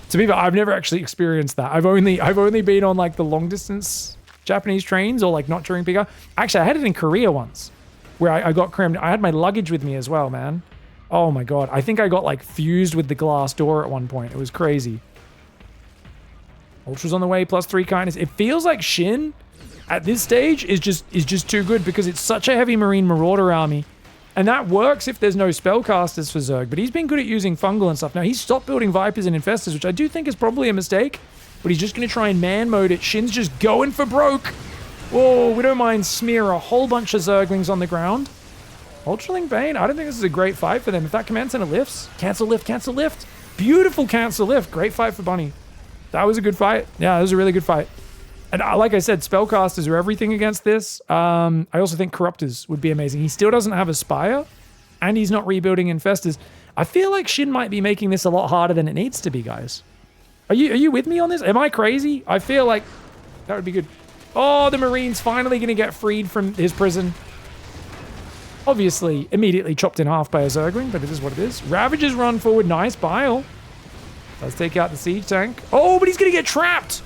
To be fair, I've never actually experienced that. I've only been on like the long distance Japanese trains or like not during peak hour. Actually, I had it in Korea once where I got crammed. I had my luggage with me as well, man. Oh my god, I think I got like fused with the glass door at one point. It was crazy. Ultra's on the way, +3 kindness. It feels like Shin at this stage is just too good because it's such a heavy Marine Marauder army. And that works if there's no spellcasters for Zerg, but he's been good at using fungal and stuff. Now, he's stopped building Vipers and Infestors, which I do think is probably a mistake. but he's just going to try and man mode it. Shin's just going for broke. Whoa, we don't mind smear a whole bunch of Zerglings on the ground. Ultraling Bane, I don't think this is a great fight for them. If that command center lifts, cancel lift, cancel lift. Beautiful cancel lift. Great fight for Bunny. That was a good fight. Yeah, that was a really good fight. And like I said, spellcasters are everything against this. I also think corruptors would be amazing. He still doesn't have a Spire, and he's not rebuilding Infestors. I feel like Shin might be making this a lot harder than it needs to be, guys. Are you with me on this? Am I crazy? I feel like that would be good. Oh, the Marine's finally going to get freed from his prison. Obviously, immediately chopped in half by a Zergling, but it is what it is. Ravagers run forward. Nice bile. Let's take out the siege tank. Oh, but he's going to get trapped.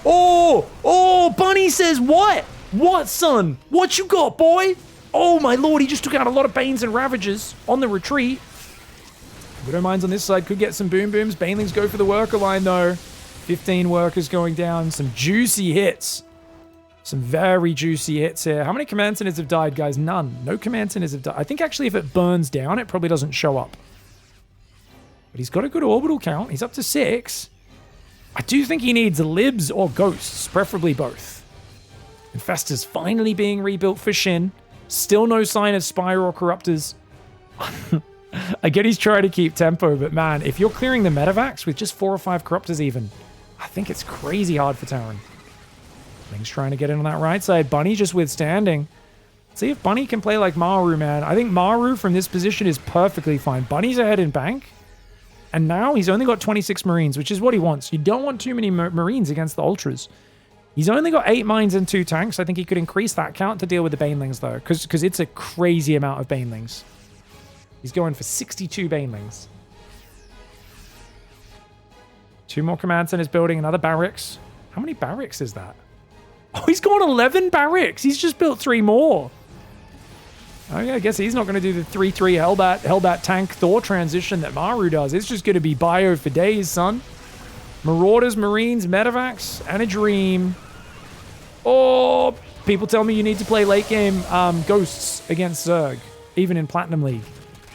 Oh, Bunny says what? What, son? What you got, boy? Oh, my lord, he just took out a lot of Banes and Ravagers on the retreat. Widow Mines on this side could get some boom booms. Banelings go for the worker line, though. 15 workers going down. Some juicy hits. Some very juicy hits here. How many command centers have died, guys? None. No command centers have died. I think actually if it burns down, it probably doesn't show up. But he's got a good orbital count. He's up to 6. I do think he needs libs or ghosts, preferably both. Infestors finally being rebuilt for Shin. Still no sign of Spire or Corruptors. I get he's trying to keep tempo, but man, if you're clearing the Metavacs with just 4 or 5 Corruptors even, I think it's crazy hard for Terran. Things trying to get in on that right side. Bunny just withstanding. See if Bunny can play like Maru, man. I think Maru from this position is perfectly fine. Bunny's ahead in bank. And now he's only got 26 Marines, which is what he wants. You don't want too many Marines against the Ultras. He's only got 8 mines and 2 tanks. I think he could increase that count to deal with the Banelings, though, because it's a crazy amount of Banelings. He's going for 62 Banelings. 2 more command centers building, another barracks. How many barracks is that? Oh, he's got 11 barracks. He's just built 3 more. Oh yeah, I guess he's not going to do the 3-3 Hellbat tank Thor transition that Maru does. It's just going to be bio for days, son. Marauders, Marines, Metavacs, and a dream. Oh, people tell me you need to play late game Ghosts against Zerg, even in Platinum League.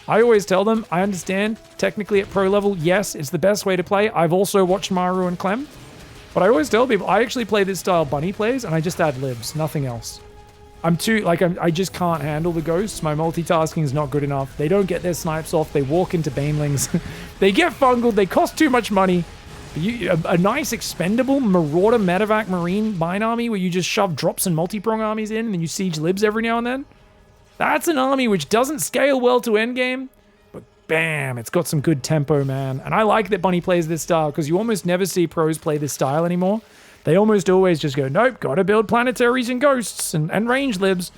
I always tell them, I understand, technically at pro level, yes, it's the best way to play. I've also watched Maru and Clem. But I always tell people, I actually play this style Bunny plays, and I just add libs, nothing else. I just can't handle the ghosts. My multitasking is not good enough. They don't get their snipes off. They walk into Banelings. They get fungled. They cost too much money. A nice expendable Marauder Medevac Marine mine army where you just shove drops and multi-prong armies in and then you siege libs every now and then. That's an army which doesn't scale well to endgame, but bam, it's got some good tempo, man. And I like that Bunny plays this style because you almost never see pros play this style anymore. They almost always just go, nope, gotta build planetaries and ghosts and range libs.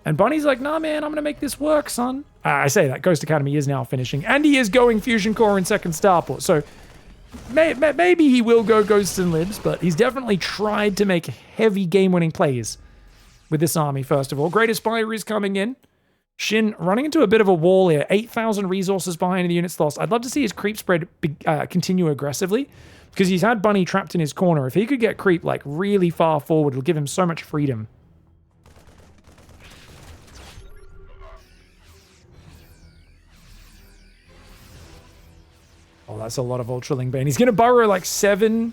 And Bunny's like, nah, man, I'm gonna make this work, son. I say that, Ghost Academy is now finishing. And he is going Fusion Core in second Starport. So maybe he will go ghosts and libs, but he's definitely tried to make heavy game-winning plays with this army, first of all. Great Aspire is coming in. Shin running into a bit of a wall here. 8,000 resources behind the units lost. I'd love to see his creep spread continue aggressively, because he's had Bunny trapped in his corner. If he could get creep like really far forward, it'll give him so much freedom. Oh, that's a lot of Ultraling Bane. He's going to burrow like 7.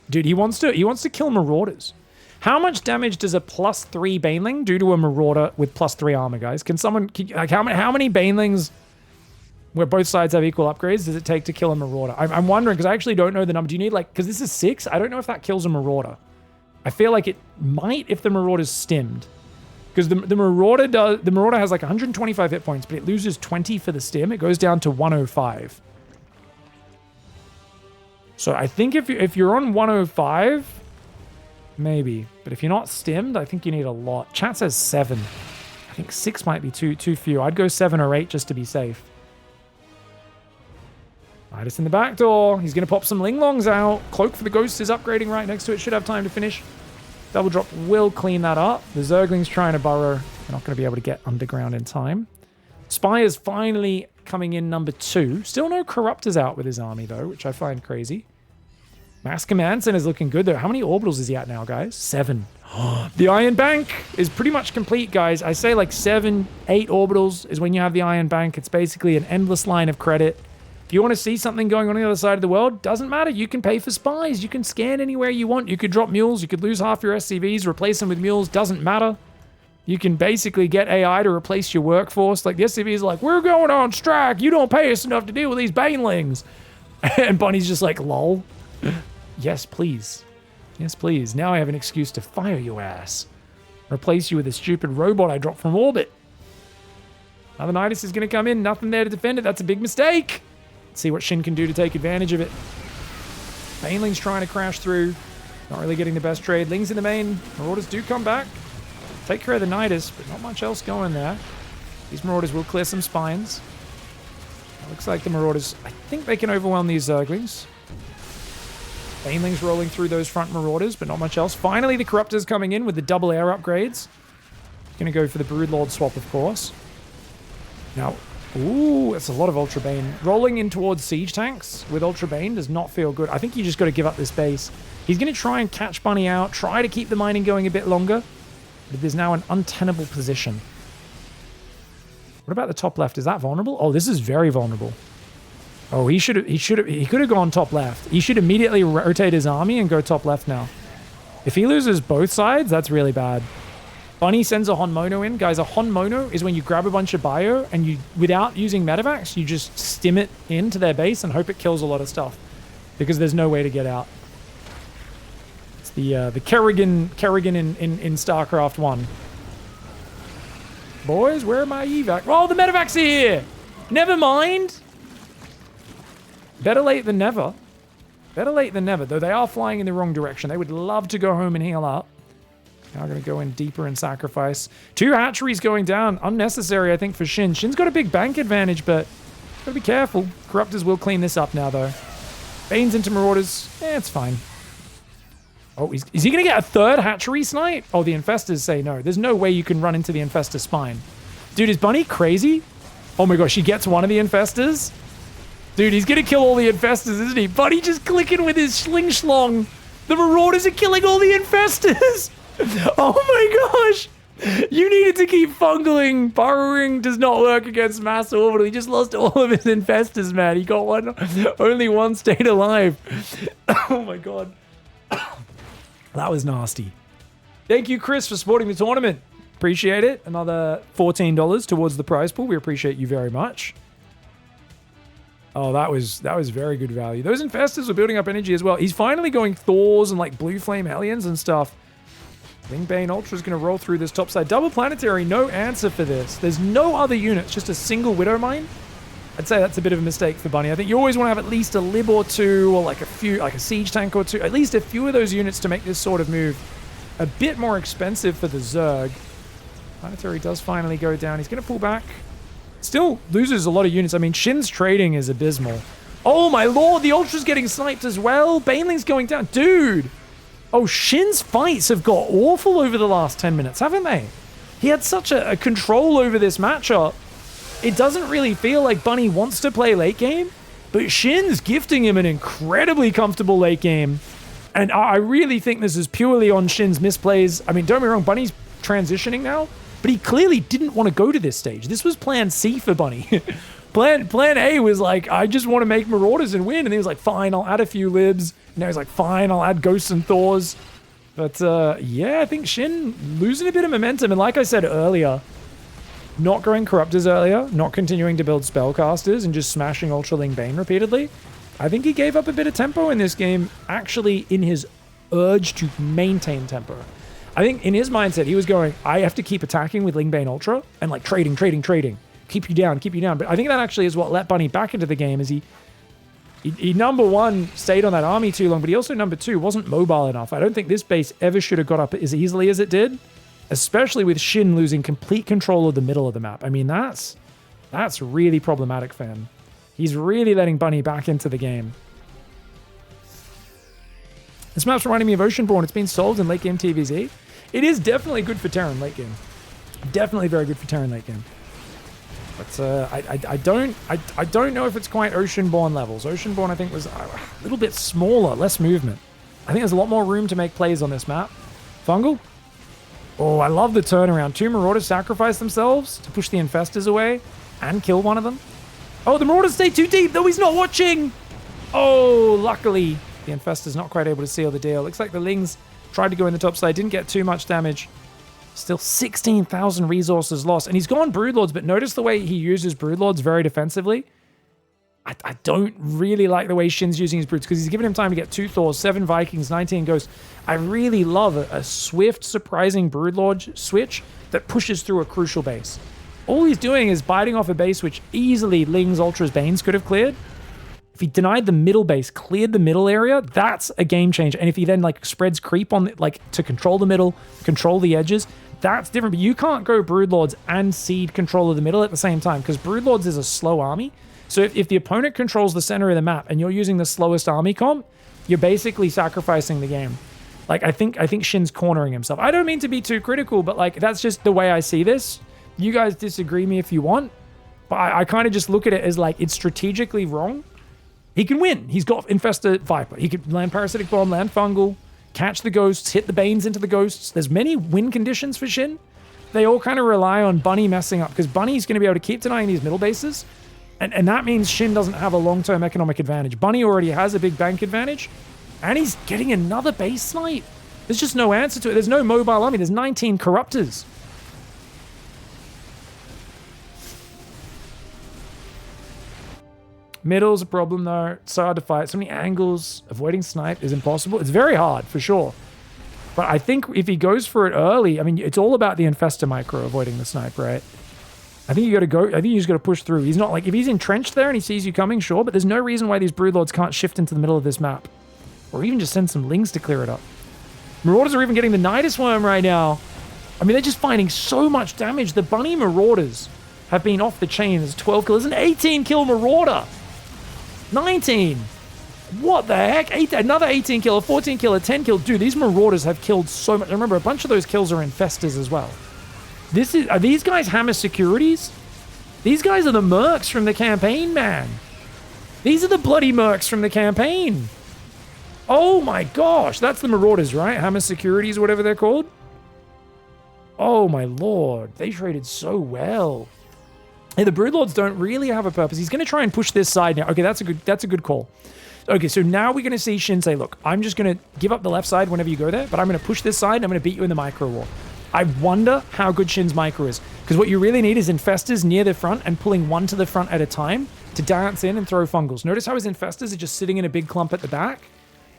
Dude, he wants to kill Marauders. How much damage does a +3 Baneling do to a Marauder with +3 armor, guys? How many Banelings where both sides have equal upgrades does it take to kill a Marauder? I'm wondering, because I actually don't know the number. Do you need because this is 6? I don't know if that kills a Marauder. I feel like it might if the Marauder's stimmed. Because the Marauder has like 125 hit points, but it loses 20 for the stim. It goes down to 105. So I think if you're on 105, maybe. But if you're not stimmed, I think you need a lot. Chat says 7. I think 6 might be too few. I'd go 7 or 8 just to be safe. Midas in the back door. He's going to pop some Linglongs out. Cloak for the Ghost is upgrading right next to it. Should have time to finish. Double drop will clean that up. The Zergling's trying to burrow. They're not going to be able to get underground in time. Spire's finally coming in number 2. Still no Corruptors out with his army, though, which I find crazy. Mass Command Center's looking good, though. How many orbitals is he at now, guys? 7. The Iron Bank is pretty much complete, guys. I say like 7, 8 orbitals is when you have the Iron Bank. It's basically an endless line of credit. If you want to see something going on the other side of the world, doesn't matter. You can pay for spies. You can scan anywhere you want. You could drop mules. You could lose half your SCVs, replace them with mules. Doesn't matter. You can basically get AI to replace your workforce. Like the SCVs are like, we're going on strike. You don't pay us enough to deal with these banelings. And Bunny's just like, lol. Yes, please. Yes, please. Now I have an excuse to fire your ass. Replace you with a stupid robot I dropped from orbit. Another Nidus is going to come in. Nothing there to defend it. That's a big mistake. Let's see what Shin can do to take advantage of it. Baneling's trying to crash through. Not really getting the best trade. Ling's in the main. Marauders do come back. Take care of the Nidus, but not much else going there. These Marauders will clear some spines. It looks like the Marauders, I think they can overwhelm these Zerglings. Baneling's rolling through those front Marauders, but not much else. Finally, the Corruptor's coming in with the double air upgrades. Gonna go for the Broodlord swap, of course. Now, ooh, that's a lot of Ultra Bane. Rolling in towards siege tanks with Ultra Bane does not feel good. I think you just got to give up this base. He's going to try and catch Bunny out, try to keep the mining going a bit longer. But there's now an untenable position. What about the top left? Is that vulnerable? Oh, this is very vulnerable. Oh, he could have gone top left. He should immediately rotate his army and go top left now. If he loses both sides, that's really bad. Bunny sends a Honmono in. Guys, a Honmono is when you grab a bunch of bio and you, without using medevacs, you just stim it into their base and hope it kills a lot of stuff. Because there's no way to get out. It's the Kerrigan in StarCraft 1. Boys, where are my evac? Oh, the medevac's here! Never mind! Better late than never. Better late than never, though they are flying in the wrong direction. They would love to go home and heal up. Now going to go in deeper and sacrifice. 2 hatcheries going down. Unnecessary, I think, for Shin. Shin's got a big bank advantage, but gotta be careful. Corruptors will clean this up now, though. Bane's into Marauders. It's fine. Oh, is he going to get a 3rd hatchery snipe? Oh, the Infestors say no. There's no way you can run into the Infestor spine. Dude, is Bunny crazy? Oh my gosh, he gets one of the Infestors? Dude, he's going to kill all the Infestors, isn't he? Bunny just clicking with his sling schlong. The Marauders are killing all the Infestors. Oh my gosh! You needed to keep fungling. Burrowing does not work against mass orbital. He just lost all of his Infestors, man. He got only one stayed alive. Oh my god. That was nasty. Thank you, Chris, for supporting the tournament. Appreciate it. Another $14 towards the prize pool. We appreciate you very much. Oh, that was very good value. Those Infestors were building up energy as well. He's finally going Thors and like Blue Flame Hellions and stuff. Wingbane Ultra is going to roll through this top side. Double Planetary, no answer for this. There's no other units, just a single Widow Mine. I'd say that's a bit of a mistake for Bunny. I think you always want to have at least a Lib or 2, or like a Siege Tank or 2. At least a few of those units to make this sort of move a bit more expensive for the Zerg. Planetary does finally go down. He's going to pull back. Still loses a lot of units. I mean, Shin's trading is abysmal. Oh my lord, the Ultra's getting sniped as well. Baneling's going down. Dude! Oh, Shin's fights have got awful over the last 10 minutes, haven't they? He had such a control over this matchup. It doesn't really feel like Bunny wants to play late game, but Shin's gifting him an incredibly comfortable late game. And I really think this is purely on Shin's misplays. I mean, don't get me wrong, Bunny's transitioning now, but he clearly didn't want to go to this stage. This was plan C for Bunny. Plan A was like, I just want to make Marauders and win. And he was like, fine, I'll add a few libs. Now he's like, fine, I'll add Ghosts and Thors. But yeah, I think Shin losing a bit of momentum. And like I said earlier, not going Corruptors earlier, not continuing to build Spellcasters and just smashing Ultraling Bane repeatedly. I think he gave up a bit of tempo in this game, actually in his urge to maintain tempo. I think in his mindset, he was going, I have to keep attacking with Ling Bane Ultra and like trading. Keep you down. But I think that actually is what let Bunny back into the game, is he number 1 stayed on that army too long, but he also number 2 wasn't mobile enough. I don't think this base ever should have got up as easily as it did, especially with Shin losing complete control of the middle of the map. I mean, that's really problematic for him. He's really letting Bunny back into the game. This map's reminding me of Oceanborn. It's been solved in late game TVZ. It is definitely good for Terran late game. Definitely very good for Terran late game. But I don't know if it's quite Oceanborn levels. Oceanborn, I think, was a little bit smaller, less movement. I think there's a lot more room to make plays on this map. Fungal? Oh, I love the turnaround. 2 Marauders sacrifice themselves to push the Infestors away and kill one of them. Oh, the Marauders stay too deep. No, he's not watching. Oh, luckily, the Infestor's not quite able to seal the deal. Looks like the Lings tried to go in the top side. Didn't get too much damage. Still 16,000 resources lost. And he's gone Broodlords, but notice the way he uses Broodlords very defensively. I don't really like the way Shin's using his Broods because he's given him time to get 2 Thors, 7 Vikings, 19 Ghosts. I really love a swift, surprising Broodlord switch that pushes through a crucial base. All he's doing is biting off a base which easily Lings, Ultras, Banes could have cleared. If he denied the middle base, cleared the middle area, that's a game changer. And if he then like spreads creep on to control the middle, control the edges, that's different. But you can't go Broodlords and seed control of the middle at the same time because Broodlords is a slow army. So if the opponent controls the center of the map and you're using the slowest army comp, you're basically sacrificing the game. Like I think Shin's cornering himself. I don't mean to be too critical, but like that's just the way I see this. You guys disagree me if you want, but I kind of just look at it as like it's strategically wrong. He can win. He's got Infestor Viper. He could land Parasitic Bomb, land Fungal, catch the Ghosts, hit the Banes into the Ghosts. There's many win conditions for Shin. They all kind of rely on Bunny messing up because Bunny's going to be able to keep denying these middle bases. And that means Shin doesn't have a long-term economic advantage. Bunny already has a big bank advantage, and he's getting another base snipe. There's just no answer to it. There's no mobile army. There's 19 Corruptors. Middle's a problem, though. It's so hard to fight. So many angles. Avoiding snipe is impossible. It's very hard, for sure. But I think if he goes for it early, I mean, it's all about the Infestor micro avoiding the snipe, right? I think you got to go. I think you just got to push through. He's not like if he's entrenched there and he sees you coming, sure, but there's no reason why these Broodlords can't shift into the middle of this map, or even just send some Lings to clear it up. Marauders are even getting the Nidus Worm right now. I mean, they're just finding so much damage. The Bunny Marauders have been off the chain. There's 12 kills, an 18 kill Marauder, 19. What the heck? Another 18 kill, a 14 kill, a 10 kill. Dude, these Marauders have killed so much. Remember, a bunch of those kills are Infestors as well. Are these guys Hammer Securities? These guys are the mercs from the campaign, man. These are the bloody mercs from the campaign. Oh my gosh, that's the Marauders, right? Hammer Securities, whatever they're called. Oh my lord, they traded so well. Hey, the Broodlords don't really have a purpose. He's going to try and push this side now. Okay, that's a good call. Okay, so now we're going to see Shin say, look, I'm just going to give up the left side whenever you go there, but I'm going to push this side and I'm going to beat you in the micro war. I wonder how good Shin's micro is, because what you really need is Infestors near the front and pulling one to the front at a time to dance in and throw Fungals. Notice how his Infestors are just sitting in a big clump at the back?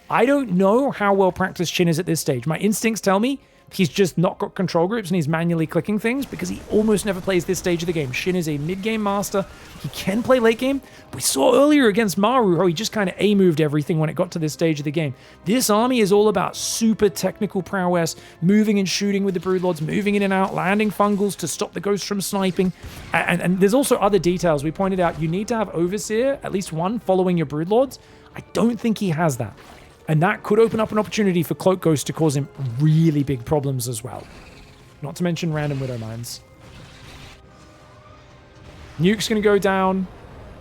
I don't know how well practiced Shin is at this stage. My instincts tell me he's just not got control groups and he's manually clicking things because he almost never plays this stage of the game. Shin is a mid-game master. He can play late game. We saw earlier against Maru how he just kind of A-moved everything when it got to this stage of the game. This army is all about super technical prowess, moving and shooting with the Broodlords, moving in and out, landing Fungals to stop the Ghosts from sniping. And there's also other details. We pointed out you need to have Overseer, at least one, following your Broodlords. I don't think he has that. And that could open up an opportunity for Cloak Ghost to cause him really big problems as well. Not to mention random Widow Mines. Nuke's going to go down.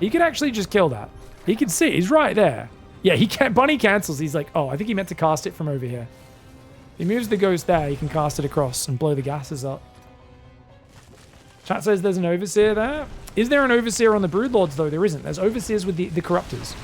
He could actually just kill that. He can see. He's right there. Yeah, he can't. Bunny cancels. He's like, oh, I think he meant to cast it from over here. He moves the Ghost there. He can cast it across and blow the gases up. Chat says there's an Overseer there. Is there an Overseer on the Broodlords, though? There isn't. There's Overseers with the Corruptors.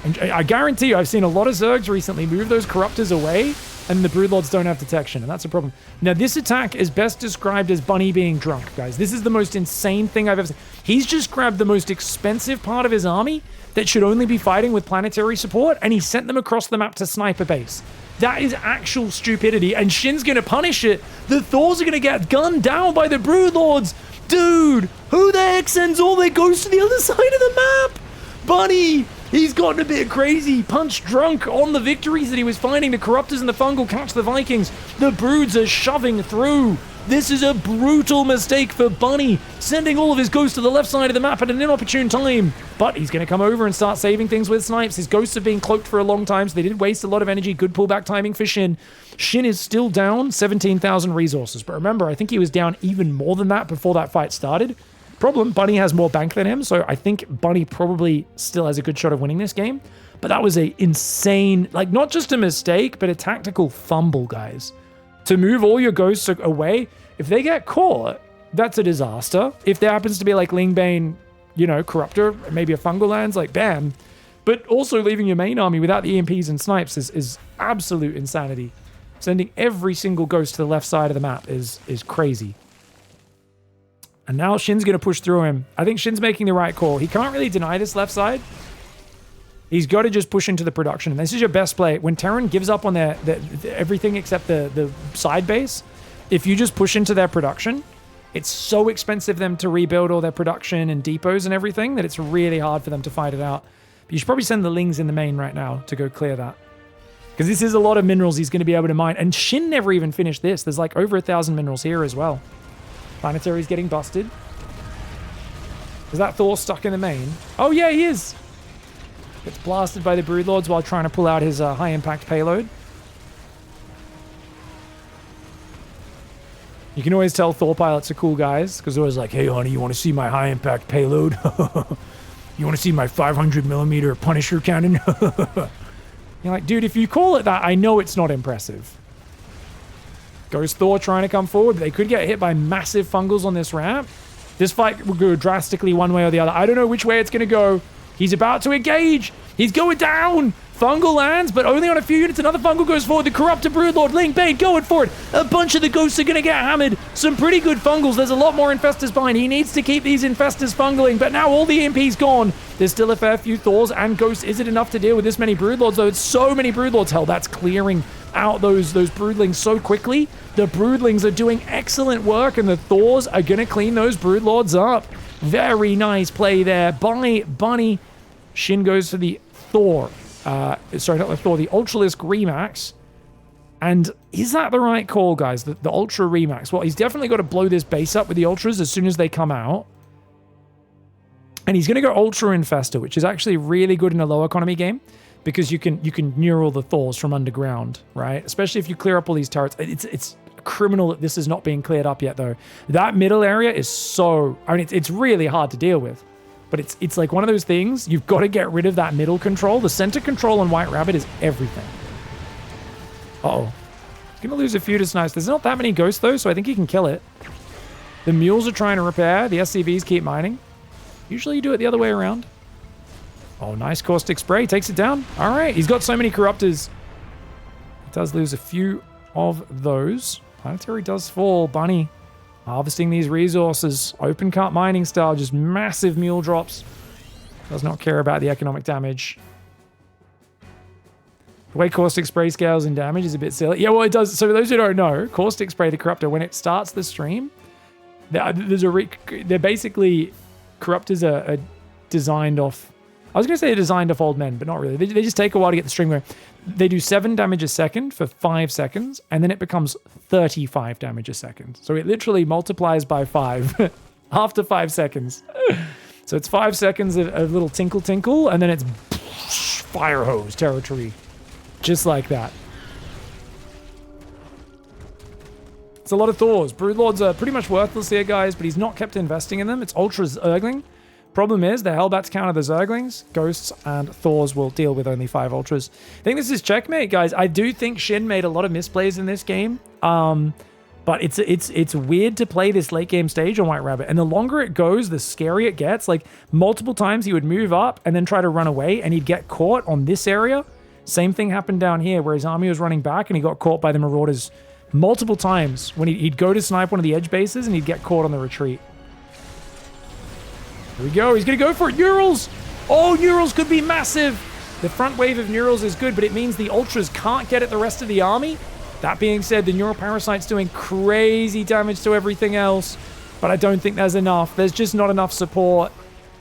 And I guarantee you, I've seen a lot of Zergs recently move those Corruptors away, and the Broodlords don't have detection, and that's a problem. Now, this attack is best described as Bunny being drunk, guys. This is the most insane thing I've ever seen. He's just grabbed the most expensive part of his army that should only be fighting with planetary support, and he sent them across the map to snipe a base. That is actual stupidity, and Shin's going to punish it. The Thors are going to get gunned down by the Broodlords. Dude, who the heck sends all their ghosts to the other side of the map? Bunny! He's gotten a bit crazy, punch drunk on the victories that he was finding. The Corruptors and the Fungal catch the Vikings. The Broods are shoving through. This is a brutal mistake for Bunny, sending all of his ghosts to the left side of the map at an inopportune time. But he's going to come over and start saving things with snipes. His ghosts have been cloaked for a long time, so they did waste a lot of energy. Good pullback timing for Shin. Shin is still down 17,000 resources. But remember, I think he was down even more than that before that fight started. Problem, Bunny has more bank than him, so I think Bunny probably still has a good shot of winning this game. But that was a insane, like not just a mistake, but a tactical fumble, guys. To move all your ghosts away, if they get caught, that's a disaster. If there happens to be like Lingbane you know, Corruptor, maybe a Fungal Lands, like, bam. But also leaving your main army without the EMPs and snipes is absolute insanity. Sending every single ghost to the left side of the map is crazy. And now Shin's going to push through him. I think Shin's making the right call. He can't really deny this left side. He's got to just push into the production. And this is your best play. When Terran gives up on their everything except the side base, if you just push into their production, it's so expensive them to rebuild all their production and depots and everything that it's really hard for them to fight it out. But you should probably send the Lings in the main right now to go clear that. Because this is a lot of minerals he's going to be able to mine. And Shin never even finished this. There's like over 1,000 minerals here as well. Planetary's getting busted. Is that Thor stuck in the main? Oh yeah, he is. Gets blasted by the Broodlords while trying to pull out his high-impact payload. You can always tell Thor pilots are cool guys, because they're always like, hey, honey, you want to see my high-impact payload? You want to see my 500mm Punisher cannon? You're like, dude, if you call it that, I know it's not impressive. Goes Thor trying to come forward, but they could get hit by massive fungals on this ramp. This fight will go drastically one way or the other. I don't know which way it's going to go. He's about to engage. He's going down. Fungal lands, but only on a few units. Another fungal goes forward. The Corruptor Broodlord, Link Bane going for it. A bunch of the ghosts are going to get hammered. Some pretty good fungals. There's a lot more infestors behind. He needs to keep these infestors fungling, but now all the EMP's gone. There's still a fair few Thors and ghosts. Is it enough to deal with this many Broodlords, though? It's so many Broodlords. Hell, that's clearing out those Broodlings so quickly. The Broodlings are doing excellent work, and the Thors are going to clean those Broodlords up. Very nice play there by Bunny. Shin goes for the Thor. Sorry, not the Thor, the Ultralisk Remax. And is that the right call, guys? The Ultra Remax. Well, he's definitely got to blow this base up with the Ultras as soon as they come out. And he's going to go Ultra Infestor, which is actually really good in a low economy game because you can neural the Thors from underground, right? Especially if you clear up all these turrets. It's criminal that this is not being cleared up yet, though. That middle area is so... I mean, it's really hard to deal with. But it's like one of those things, you've got to get rid of that middle control. The center control on White Rabbit is everything. Uh-oh. He's going to lose a few to snipes. There's not that many ghosts, though, so I think he can kill it. The mules are trying to repair. The SCVs keep mining. Usually you do it the other way around. Oh, nice caustic spray. Takes it down. All right. He's got so many corruptors. He does lose a few of those. Planetary does fall. Bunny harvesting these resources. Open cut mining style. Just massive mule drops. Does not care about the economic damage. The way caustic spray scales in damage is a bit silly. Yeah, well, it does. So for those who don't know, caustic spray, the corruptor, when it starts the stream, they're basically... Corruptors are designed off... I was going to say they're designed off old men, but not really. They just take a while to get the string going. They do 7 damage a second for 5 seconds, and then it becomes 35 damage a second. So it literally multiplies by 5 after 5 seconds. So it's 5 seconds of little tinkle tinkle, and then it's fire hose territory. Just like that. It's a lot of Thors. Broodlords are pretty much worthless here, guys, but he's not kept investing in them. It's Ultra Zergling. Problem is, the Hellbats counter the Zerglings. Ghosts and Thors will deal with only 5 Ultras. I think this is checkmate, guys. I do think Shin made a lot of misplays in this game. But it's weird to play this late game stage on White Rabbit. And the longer it goes, the scarier it gets. Like, multiple times he would move up and then try to run away, and he'd get caught on this area. Same thing happened down here, where his army was running back, and he got caught by the Marauders multiple times when he'd go to snipe one of the edge bases and he'd get caught on the retreat. Here we go. He's going to go for it. Neurals. Oh, Neurals could be massive. The front wave of Neurals is good, but it means the Ultras can't get at the rest of the army. That being said, the Neural Parasite's doing crazy damage to everything else, but I don't think there's enough. There's just not enough support.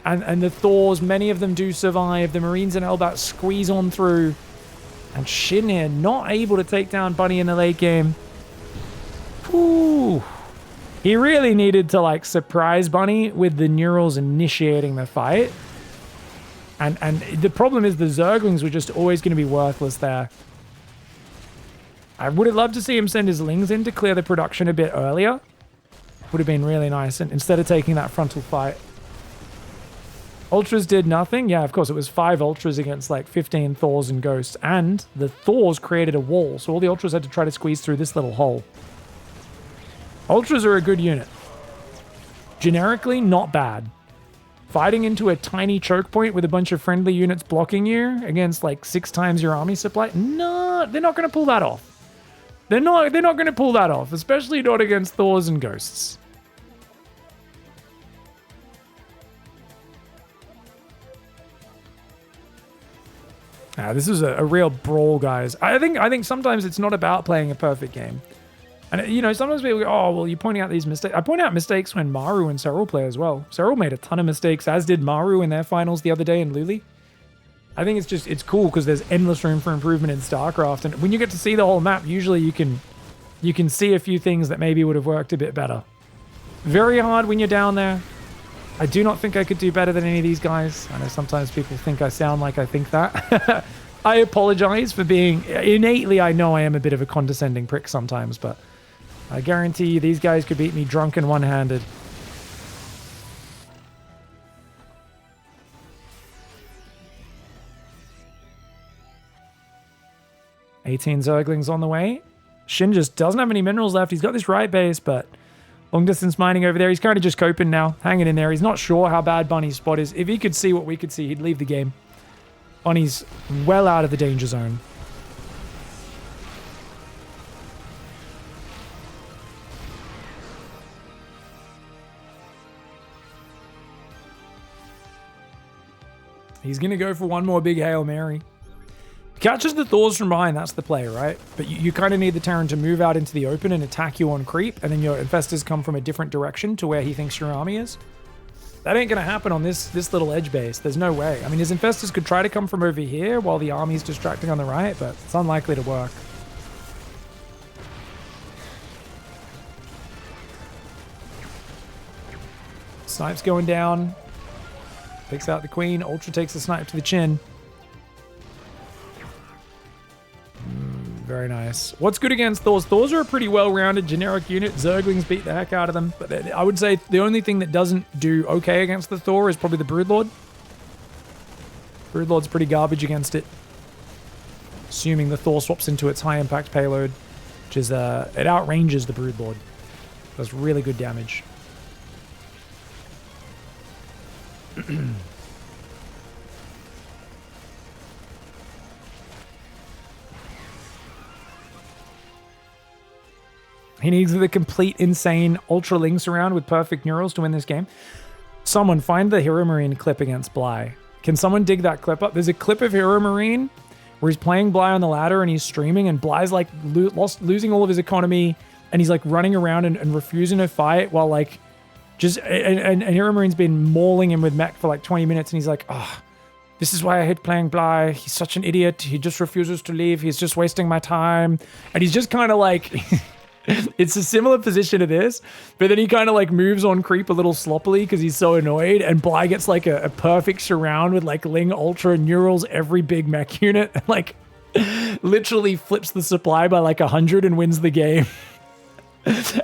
And the Thors, many of them do survive. The Marines and Hellbats squeeze on through. And Shin here, not able to take down Bunny in the late game. Ooh. He really needed to, like, surprise Bunny with the Neurals initiating the fight. And the problem is the Zerglings were just always going to be worthless there. I would have loved to see him send his Lings in to clear the production a bit earlier. Would have been really nice, and instead of taking that frontal fight. Ultras did nothing. Yeah, of course, it was 5 Ultras against, like, 15 Thors and Ghosts. And the Thors created a wall, so all the Ultras had to try to squeeze through this little hole. Ultras are a good unit. Generically, not bad. Fighting into a tiny choke point with a bunch of friendly units blocking you against like 6 times your army supply. No, they're not going to pull that off. They're not going to pull that off, especially not against Thors and Ghosts. This is a real brawl, guys. I think sometimes it's not about playing a perfect game. And, you know, sometimes people go, oh, well, you're pointing out these mistakes. I point out mistakes when Maru and Serral play as well. Serral made a ton of mistakes, as did Maru in their finals the other day in Luli. I think it's cool because there's endless room for improvement in StarCraft. And when you get to see the whole map, usually you can see a few things that maybe would have worked a bit better. Very hard when you're down there. I do not think I could do better than any of these guys. I know sometimes people think I sound like I think that. I apologize for being... Innately, I know I am a bit of a condescending prick sometimes, but... I guarantee you these guys could beat me drunk and one-handed. $18 Zerglings on the way. Shin just doesn't have any minerals left. He's got this right base, but long distance mining over there. He's kind of just coping now, hanging in there. He's not sure how bad Bunny's spot is. If he could see what we could see, he'd leave the game. Bunny's well out of the danger zone. He's going to go for one more big Hail Mary. Catches the Thors from behind, that's the play, right? But you kind of need the Terran to move out into the open and attack you on creep, and then your Infestors come from a different direction to where he thinks your army is. That ain't going to happen on this little edge base. There's no way. I mean, his Infestors could try to come from over here while the army's distracting on the right, but it's unlikely to work. Snipe's going down. Picks out the queen. Ultra takes the snipe to the chin. Very nice. What's good against Thors? Thors are a pretty well-rounded generic unit. Zerglings beat the heck out of them. But I would say the only thing that doesn't do okay against the Thor is probably the Broodlord. Broodlord's pretty garbage against it. Assuming the Thor swaps into its high-impact payload, which is, it outranges the Broodlord. Does really good damage. He needs the complete insane Ultra Links around with perfect neurals to win this game. Someone find the Hero Marine clip against Bly. Can someone dig that clip up? There's a clip of Hero Marine where he's playing Bly on the ladder and he's streaming, and Bly's like losing all of his economy, and he's like running around and refusing to fight while like just and Hero Marine's been mauling him with mech for like 20 minutes, and he's like, oh, this is why I hate playing Bly. He's such an idiot. He just refuses to leave. He's just wasting my time. And he's just kind of like, it's a similar position to this, but then he kind of like moves on creep a little sloppily because he's so annoyed, and Bly gets like a perfect surround with like Ling Ultra neurals every big mech unit, and like literally flips the supply by like 100 and wins the game.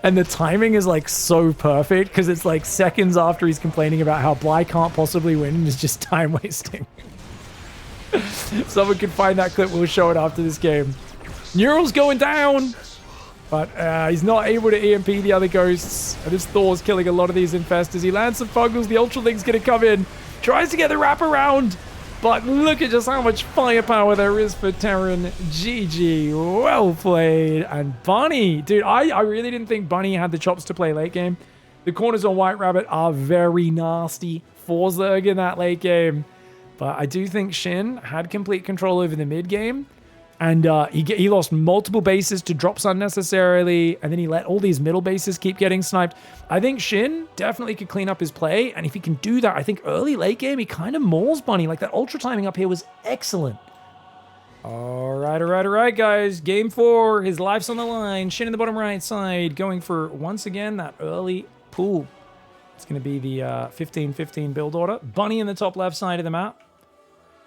And the timing is like so perfect because it's like seconds after he's complaining about how Bly can't possibly win and is just time wasting. If someone could find that clip, we'll show it after this game. Neural's going down, but he's not able to EMP the other ghosts. And this Thor's killing a lot of these Infestors. He lands some Fuggles. The Ultra Link's going to come in. Tries to get the wraparound. But look at just how much firepower there is for Terran. GG. Well played. And Bunny. Dude, I really didn't think Bunny had the chops to play late game. The corners on White Rabbit are very nasty for Zerg in that late game. But I do think Shin had complete control over the mid game. And he lost multiple bases to drops unnecessarily, and then he let all these middle bases keep getting sniped. I think Shin definitely could clean up his play, and if he can do that, I think early late game, he kind of mauls Bunny. Like, that ultra timing up here was excellent. All right, guys. Game 4, his life's on the line. Shin in the bottom right side, going for, once again, that early pool. It's going to be the 15-15 build order. Bunny in the top left side of the map.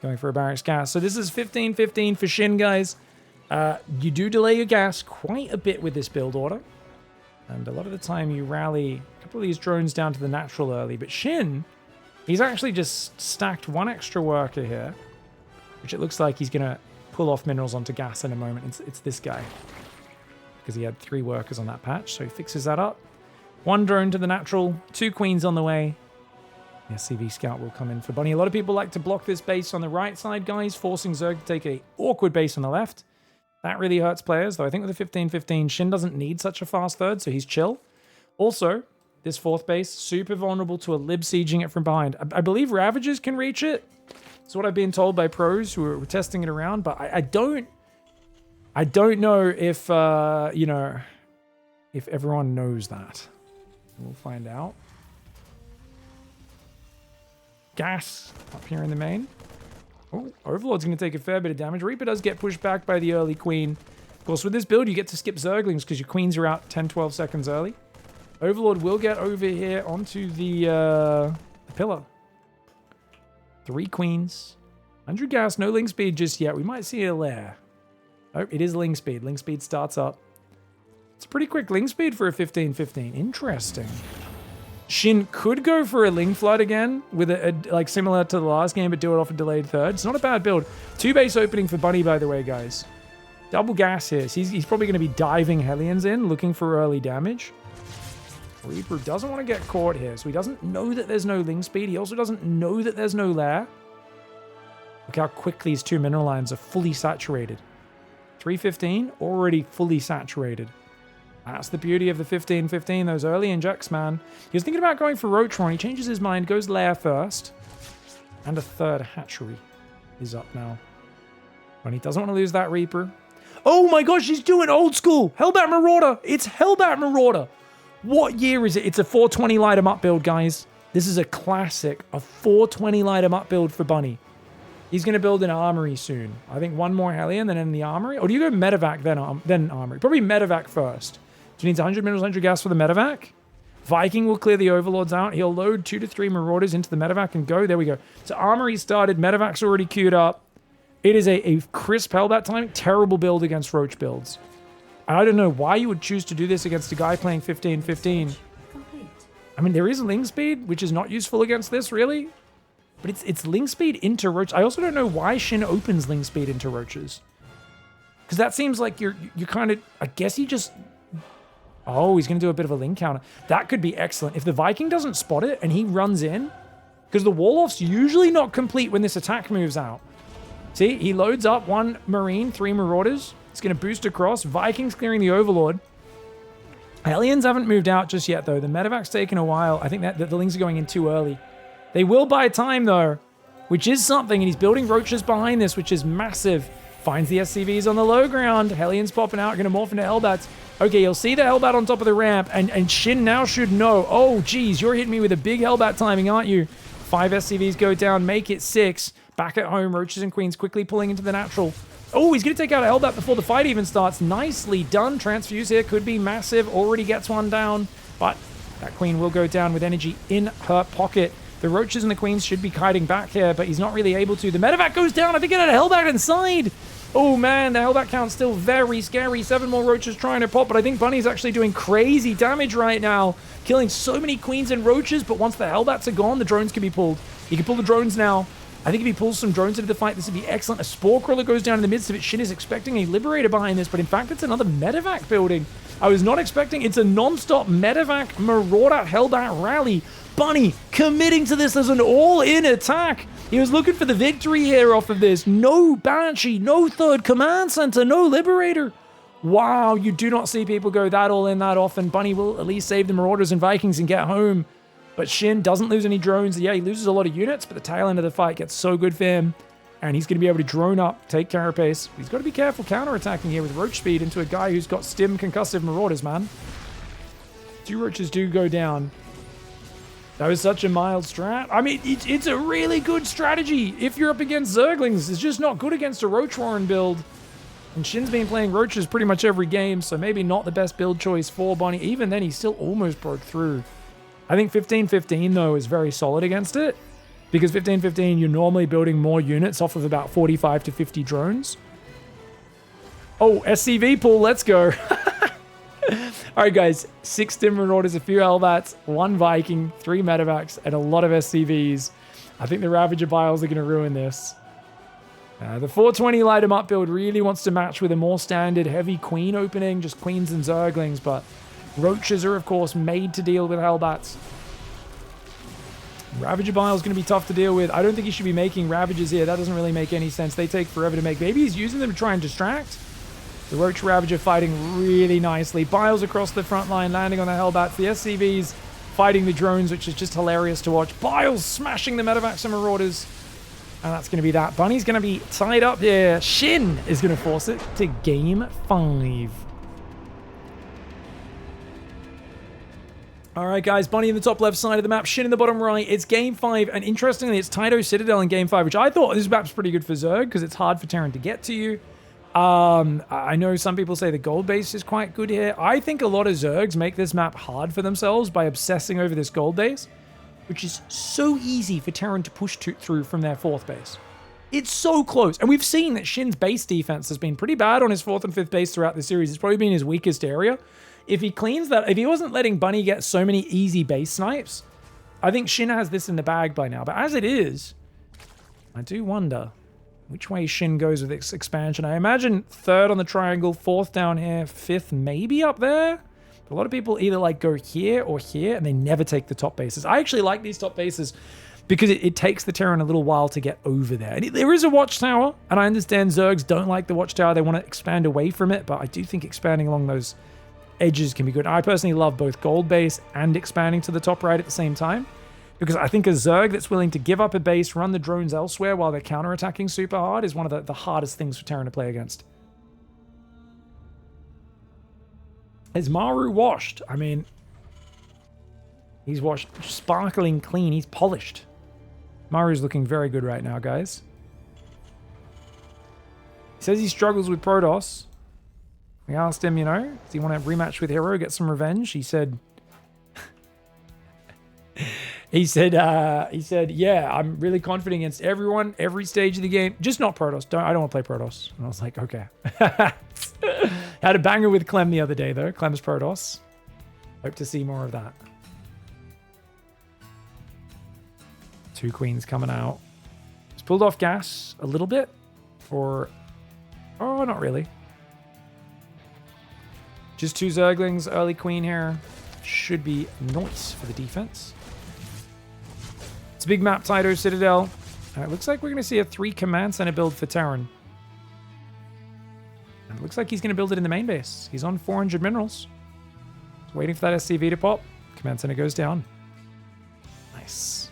Going for a barracks gas. So this is 15-15 for Shin, guys. You do delay your gas quite a bit with this build order. And a lot of the time you rally a couple of these drones down to the natural early. But Shin, he's actually just stacked one extra worker here, which it looks like he's going to pull off minerals onto gas in a moment. It's this guy, because he had 3 workers on that patch. So he fixes that up. 1 drone to the natural, 2 queens on the way. The SCV Scout will come in for Bunny. A lot of people like to block this base on the right side, guys, forcing Zerg to take a awkward base on the left. That really hurts players, though I think with the 15-15, Shin doesn't need such a fast third, so he's chill. Also, this fourth base, super vulnerable to a lib sieging it from behind. I believe Ravagers can reach it. That's what I've been told by pros who are testing it around, but I don't know if, you know, if everyone knows that. We'll find out. Gas up here in the main. Oh, Overlord's going to take a fair bit of damage. Reaper does get pushed back by the early Queen. Of course, with this build, you get to skip Zerglings because your Queens are out 10-12 seconds early. Overlord will get over here onto the pillar. 3 Queens. 100 gas, no link speed just yet. We might see a lair. Oh, it is link speed. Link speed starts up. It's a pretty quick link speed for a 15-15. Interesting. Shin could go for a Ling Flood again, with a like similar to the last game, but do it off a delayed third. It's not a bad build. 2 base opening for Bunny, by the way, guys. Double gas here. So he's probably going to be diving Hellions in, looking for early damage. Reaper doesn't want to get caught here, so he doesn't know that there's no Ling Speed. He also doesn't know that there's no lair. Look how quickly his 2 mineral lines are fully saturated. 315, already fully saturated. That's the beauty of the 15-15, those early injects, man. He was thinking about going for Rotron. He changes his mind, goes lair first. And a third hatchery is up now. When he doesn't want to lose that Reaper. Oh my gosh, he's doing old school. Hellbat Marauder. It's Hellbat Marauder. What year is it? It's a 420 light 'em up build, guys. This is a classic. A 420 light 'em up build for Bunny. He's going to build an armory soon. I think 1 more Hellion, then in the armory. Or do you go medevac, then armory? Probably medevac first. So he needs 100 minerals, 100 gas for the medevac. Viking will clear the overlords out. He'll load 2 to 3 marauders into the medevac and go. There we go. So armory started. Medevac's already queued up. It is a crisp Hellbat timing. Terrible build against Roach builds. I don't know why you would choose to do this against a guy playing 15-15. I mean, there is Ling Speed, which is not useful against this, really. But it's Ling Speed into Roach. I also don't know why Shin opens Ling Speed into Roaches. Because that seems like you're kind of... I guess he just... Oh, he's going to do a bit of a Ling counter. That could be excellent. If the Viking doesn't spot it and he runs in... Because the Wall-Off's usually not complete when this attack moves out. See, he loads up 1 Marine, 3 Marauders. It's going to boost across. Vikings clearing the Overlord. Hellions haven't moved out just yet, though. The medevac's taken a while. I think that the Lings are going in too early. They will buy time, though, which is something. And he's building Roaches behind this, which is massive. Finds the SCVs on the low ground. Hellions popping out. Going to morph into Hellbats. Okay, you'll see the Hellbat on top of the ramp. And Shin now should know. Oh, geez, you're hitting me with a big Hellbat timing, aren't you? 5 SCVs go down. Make it 6. Back at home, Roaches and Queens quickly pulling into the natural. Oh, he's going to take out a Hellbat before the fight even starts. Nicely done. Transfuse here could be massive. Already gets one down. But that Queen will go down with energy in her pocket. The Roaches and the Queens should be kiting back here, but he's not really able to. The medevac goes down. I think it had a Hellbat inside. Oh, man, the Hellbat count's still very scary. 7 more Roaches trying to pop, but I think Bunny's actually doing crazy damage right now. Killing so many Queens and Roaches, but once the Hellbats are gone, the drones can be pulled. He can pull the drones now. I think if he pulls some drones into the fight, this would be excellent. A Spore Crawler goes down in the midst of it. Shin is expecting a Liberator behind this, but in fact, it's another medevac building. I was not expecting. It's a non-stop medevac Marauder Hellbat rally. Bunny committing to this as an all-in attack. He was looking for the victory here off of this. No Banshee, no third command center, no Liberator. Wow, you do not see people go that all in that often. Bunny will at least save the Marauders and Vikings and get home. But Shin doesn't lose any drones. Yeah, he loses a lot of units, but the tail end of the fight gets so good for him. And he's going to be able to drone up, take Carapace. He's got to be careful counterattacking here with Roach Speed into a guy who's got stim concussive Marauders, man. 2 Roaches do go down. That was such a mild strat. I mean, it's a really good strategy if you're up against Zerglings. It's just not good against a Roach Warren build. And Shin's been playing Roaches pretty much every game, so maybe not the best build choice for Bunny. Even then, he still almost broke through. I think 15-15, though, is very solid against it. Because 15-15, you're normally building more units off of about 45 to 50 drones. Oh, SCV pool, let's go. Alright, guys. 6 Stim Marauders, a few Hellbats, 1 Viking, 3 Medevacs, and a lot of SCVs. I think the Ravager Biles are going to ruin this. The 420 light 'em up build really wants to match with a more standard heavy Queen opening, just Queens and Zerglings, but Roaches are, of course, made to deal with Hellbats. Ravager Bile is going to be tough to deal with. I don't think he should be making Ravagers here. That doesn't really make any sense. They take forever to make. Maybe he's using them to try and distract. The Roach Ravager fighting really nicely. Biles across the front line, landing on the Hellbats. The SCVs fighting the drones, which is just hilarious to watch. Biles smashing the Medevacs and Marauders. And that's going to be that. Bunny's going to be tied up here. Shin is going to force it to game 5. All right, guys. Bunny in the top left side of the map. Shin in the bottom right. It's game 5. And interestingly, it's Tyto Citadel in game 5, which I thought this map's pretty good for Zerg because it's hard for Terran to get to you. I know some people say the gold base is quite good here. I think a lot of Zergs make this map hard for themselves by obsessing over this gold base, which is so easy for Terran to push through from their 4th base. It's so close. And we've seen that Shin's base defense has been pretty bad on his 4th and 5th base throughout the series. It's probably been his weakest area. If he cleans that, if he wasn't letting Bunny get so many easy base snipes, I think Shin has this in the bag by now. But as it is, I do wonder which way Shin goes with this expansion. I imagine 3rd on the triangle, 4th down here, 5th maybe up there. But a lot of people either like go here or here, and they never take the top bases. I actually like these top bases because it takes the Terran a little while to get over there. And there is a watchtower, and I understand Zergs don't like the watchtower. They want to expand away from it, but I do think expanding along those edges can be good. I personally love both gold base and expanding to the top right at the same time. Because I think a Zerg that's willing to give up a base, run the drones elsewhere while they're counterattacking super hard is one of the hardest things for Terran to play against. Is Maru washed? I mean, he's washed sparkling clean. He's polished. Maru's looking very good right now, guys. He says he struggles with Protoss. We asked him, you know, does he want to rematch with Hero, get some revenge? He said... He said, yeah, I'm really confident against everyone, every stage of the game. Just not Protoss. I don't want to play Protoss. And I was like, okay. Had a banger with Clem the other day, though. Clem's Protoss. Hope to see more of that. 2 queens coming out. Just pulled off gas a little bit. Or, oh, not really. Just 2 Zerglings, early queen here. Should be nice for the defense. It's a big map, Tyto Citadel. And it looks like we're going to see a 3 command center build for Terran. And it looks like he's going to build it in the main base. He's on 400 minerals. He's waiting for that SCV to pop. Command center goes down. Nice.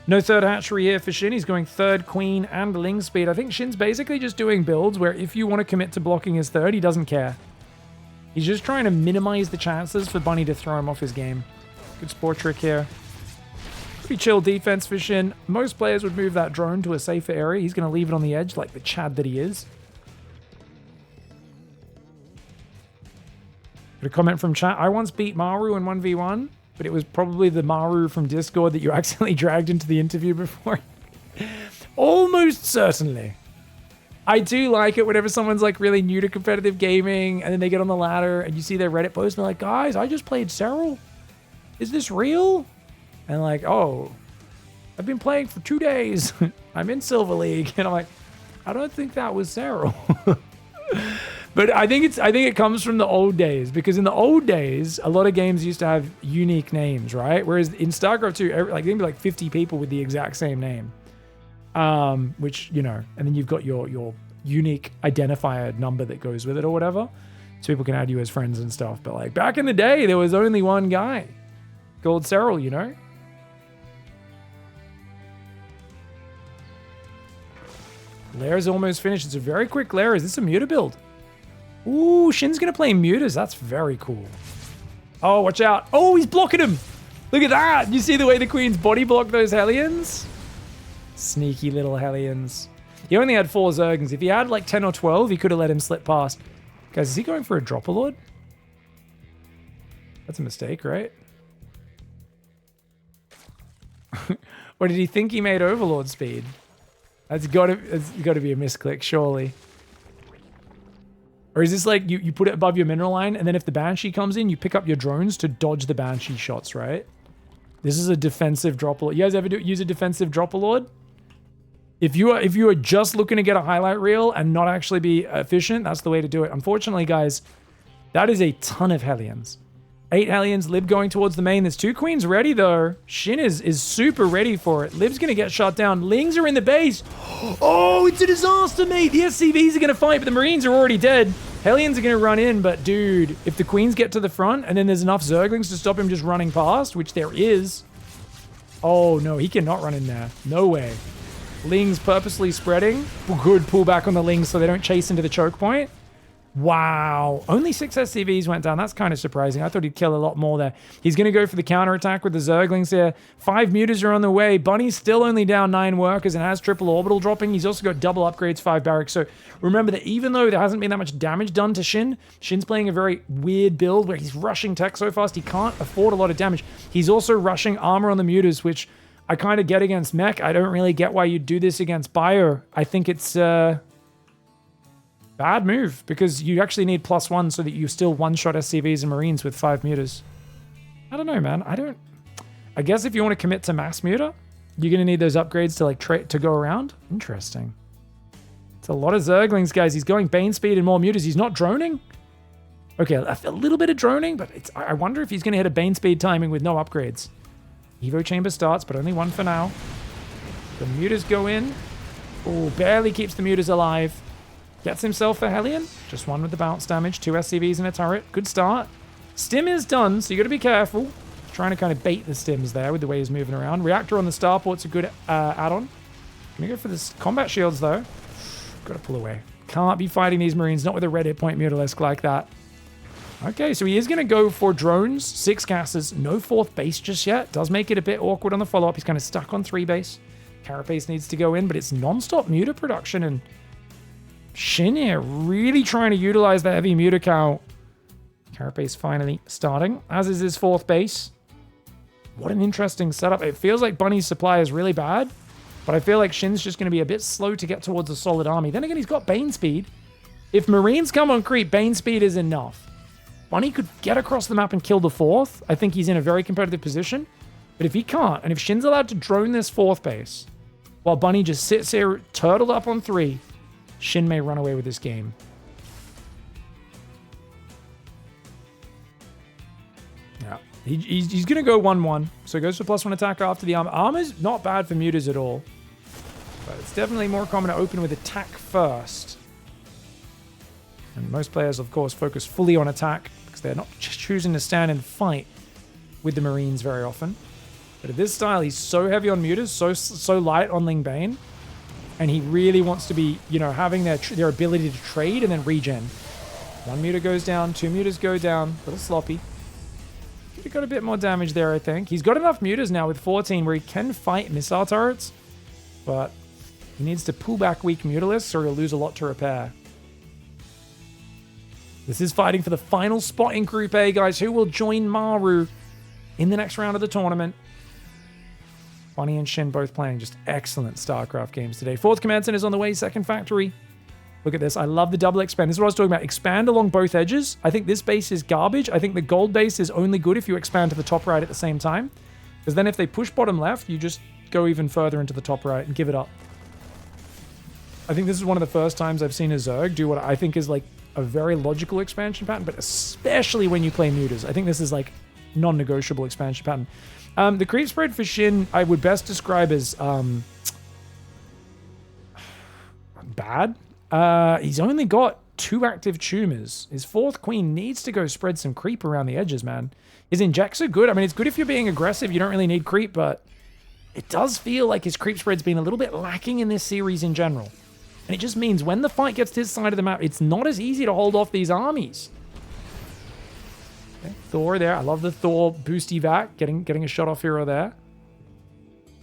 No 3rd hatchery here for Shin. He's going 3rd queen and ling speed. I think Shin's basically just doing builds where if you want to commit to blocking his 3rd, he doesn't care. He's just trying to minimize the chances for Bunny to throw him off his game. Good sport trick here. Pretty chill defense for Shin. Most players would move that drone to a safer area. He's going to leave it on the edge like the Chad that he is. Got a comment from chat. I once beat Maru in 1v1, but it was probably the Maru from Discord that you accidentally dragged into the interview before. Almost certainly. I do like it whenever someone's like really new to competitive gaming and then they get on the ladder and you see their Reddit post and they're like, guys, I just played Serral. Is this real? And like, oh, I've been playing for 2 days. I'm in Silver League. And I'm like, I don't think that was Serral. But I think it comes from the old days, because in the old days, a lot of games used to have unique names, right? Whereas in StarCraft 2, like there'd be like 50 people with the exact same name. Which, you know, and then you've got your unique identifier number that goes with it or whatever. So people can add you as friends and stuff. But like back in the day, there was only one guy called Serral, you know? Lair's almost finished. It's a very quick Lair. Is this a Muta build? Ooh, Shin's going to play Mutas. That's very cool. Oh, watch out. Oh, he's blocking him. Look at that. You see the way the Queen's body blocked those Hellions? Sneaky little Hellions. He only had 4 Zergans. If he had like 10 or 12, he could have let him slip past. Guys, is he going for a Dropper-Lord? That's a mistake, right? Or did he think he made Overlord speed? That's got to be a misclick, surely. Or is this like you put it above your mineral line, and then if the Banshee comes in, you pick up your drones to dodge the Banshee shots, right? This is a defensive Dropper-Lord. You guys ever use a defensive Dropper-Lord? If you are just looking to get a highlight reel and not actually be efficient, that's the way to do it. Unfortunately, guys, that is a ton of Hellions. 8 Hellions, Lib going towards the main. There's 2 Queens ready, though. Shin is super ready for it. Lib's going to get shot down. Lings are in the base. Oh, it's a disaster, mate. The SCVs are going to fight, but the Marines are already dead. Hellions are going to run in, but dude, if the Queens get to the front and then there's enough Zerglings to stop him just running past, which there is. Oh, no, he cannot run in there. No way. Lings purposely spreading. Good pullback on the Lings so they don't chase into the choke point. Wow. Only 6 SCVs went down. That's kind of surprising. I thought he'd kill a lot more there. He's going to go for the counterattack with the Zerglings here. 5 mutas are on the way. Bunny's still only down 9 workers and has triple orbital dropping. He's also got double upgrades, 5 barracks. So remember that even though there hasn't been that much damage done to Shin, Shin's playing a very weird build where he's rushing tech so fast he can't afford a lot of damage. He's also rushing armor on the mutas, which I kind of get against mech. I don't really get why you'd do this against bio. I think it's bad move, because you actually need +1 so that you still one-shot SCVs and Marines with 5 mutas. I don't know, man. I guess if you want to commit to mass muta, you're going to need those upgrades to like to go around. Interesting. It's a lot of Zerglings, guys. He's going Bane speed and more mutas. He's not droning. Okay, a little bit of droning, but I wonder if he's going to hit a Bane speed timing with no upgrades. Evo chamber starts, but only 1 for now. The mutas go in. Oh, barely keeps the mutas alive. Gets himself a Hellion. Just 1 with the bounce damage. 2 SCVs and a turret. Good start. Stim is done, so you got to be careful. Trying to kind of bait the stims there with the way he's moving around. Reactor on the starport's a good add-on. Gonna go for this combat shields, though. Got to pull away. Can't be fighting these Marines, not with a red hit point Mutalisk like that. Okay, so he is going to go for drones. 6 gases. No 4th base just yet. Does make it a bit awkward on the follow-up. He's kind of stuck on 3 base. Carapace needs to go in, but it's non-stop muta production, and Shin here really trying to utilize the heavy muta count. Carapace finally starting, as is his 4th base. What an interesting setup. It feels like Bunny's supply is really bad, but I feel like Shin's just going to be a bit slow to get towards a solid army. Then again, he's got Bane speed. If Marines come on creep, Bane speed is enough. Bunny could get across the map and kill the 4th. I think he's in a very competitive position. But if he can't, and if Shin's allowed to drone this 4th base, while Bunny just sits here turtled up on 3, Shin may run away with this game. Yeah, he's going to go 1-1. So he goes for +1 attack after the armor. Armor's not bad for mutas at all. But it's definitely more common to open with attack first. And most players, of course, focus fully on attack because they're not choosing to stand and fight with the Marines very often. But at this style, he's so heavy on mutas, so light on Ling Bane. And he really wants to be, you know, having their ability to trade and then regen. 1 muta goes down, 2 mutas go down. A little sloppy. Could have got a bit more damage there, I think. He's got enough mutas now with 14 where he can fight missile turrets. But he needs to pull back weak mutalisks or he'll lose a lot to repair. This is fighting for the final spot in Group A, guys. Who will join Maru in the next round of the tournament? Bunny and Shin both playing just excellent StarCraft games today. 4th Command Center is on the way. 2nd Factory. Look at this. I love the double expand. This is what I was talking about. Expand along both edges. I think this base is garbage. I think the gold base is only good if you expand to the top right at the same time. Because then if they push bottom left, you just go even further into the top right and give it up. I think this is one of the first times I've seen a Zerg do what I think is like a very logical expansion pattern, but especially when you play mutas. I think this is like non-negotiable expansion pattern. The creep spread for Shin, I would best describe as bad. He's only got 2 active tumors. His 4th queen needs to go spread some creep around the edges, man. His injects are good. I mean, it's good if you're being aggressive. You don't really need creep, but it does feel like his creep spread's been a little bit lacking in this series in general. And it just means when the fight gets to his side of the map, it's not as easy to hold off these armies. Okay, Thor there. I love the Thor boosty vac. Getting a shot off hero there.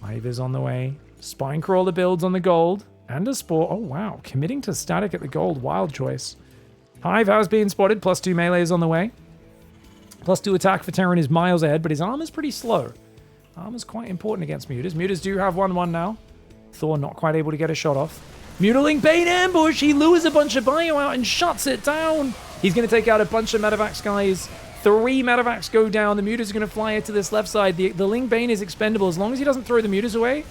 Hive is on the way. Spinecrawler builds on the gold. And a Spore. Oh, wow. Committing to static at the gold. Wild choice. Hive has been spotted. +2 melee is on the way. +2 attack for Terran is miles ahead, but his armor's pretty slow. Armor's quite important against mutas. Mutas do have 1-1 now. Thor not quite able to get a shot off. Mutaling Bane ambush. He lures a bunch of bio out and shuts it down. He's going to take out a bunch of medevacs, guys. 3 medevacs go down. The mutas are going to fly it to this left side. The Ling Bane is expendable as long as he doesn't throw the mutas away.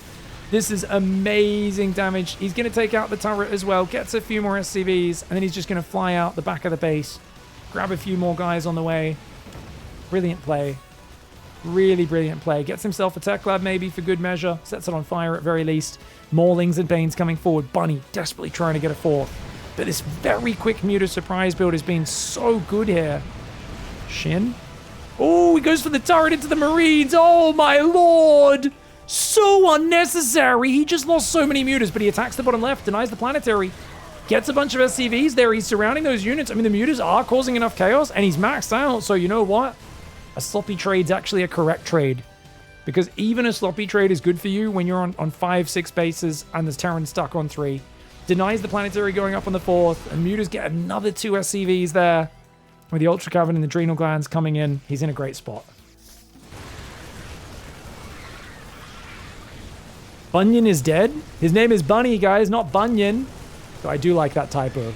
This is amazing damage. He's going to take out the turret as well. Gets a few more SCVs. And then he's just going to fly out the back of the base. Grab a few more guys on the way. Brilliant play. Really brilliant play. Gets himself a tech lab maybe for good measure. Sets it on fire at very least. Maulings and Banes coming forward. Bunny desperately trying to get a fourth. But this very quick Muta surprise build has been so good here. Shin. Oh, he goes for the turret into the Marines. Oh my lord. So unnecessary. He just lost so many Mutas, but he attacks the bottom left, denies the planetary. Gets a bunch of SCVs there. He's surrounding those units. I mean, the Mutas are causing enough chaos, and he's maxed out. So you know what? A sloppy trade's actually a correct trade. Because even a sloppy trade is good for you when you're on 5, 6 bases and there's Terran stuck on 3. Denies the planetary going up on the 4th, and Mutas get another 2 SCVs there. With the Ultra Cavern and the Adrenal Glands coming in, he's in a great spot. Bunyan is dead? His name is Bunny, guys, not Bunyan. So I do like that typo.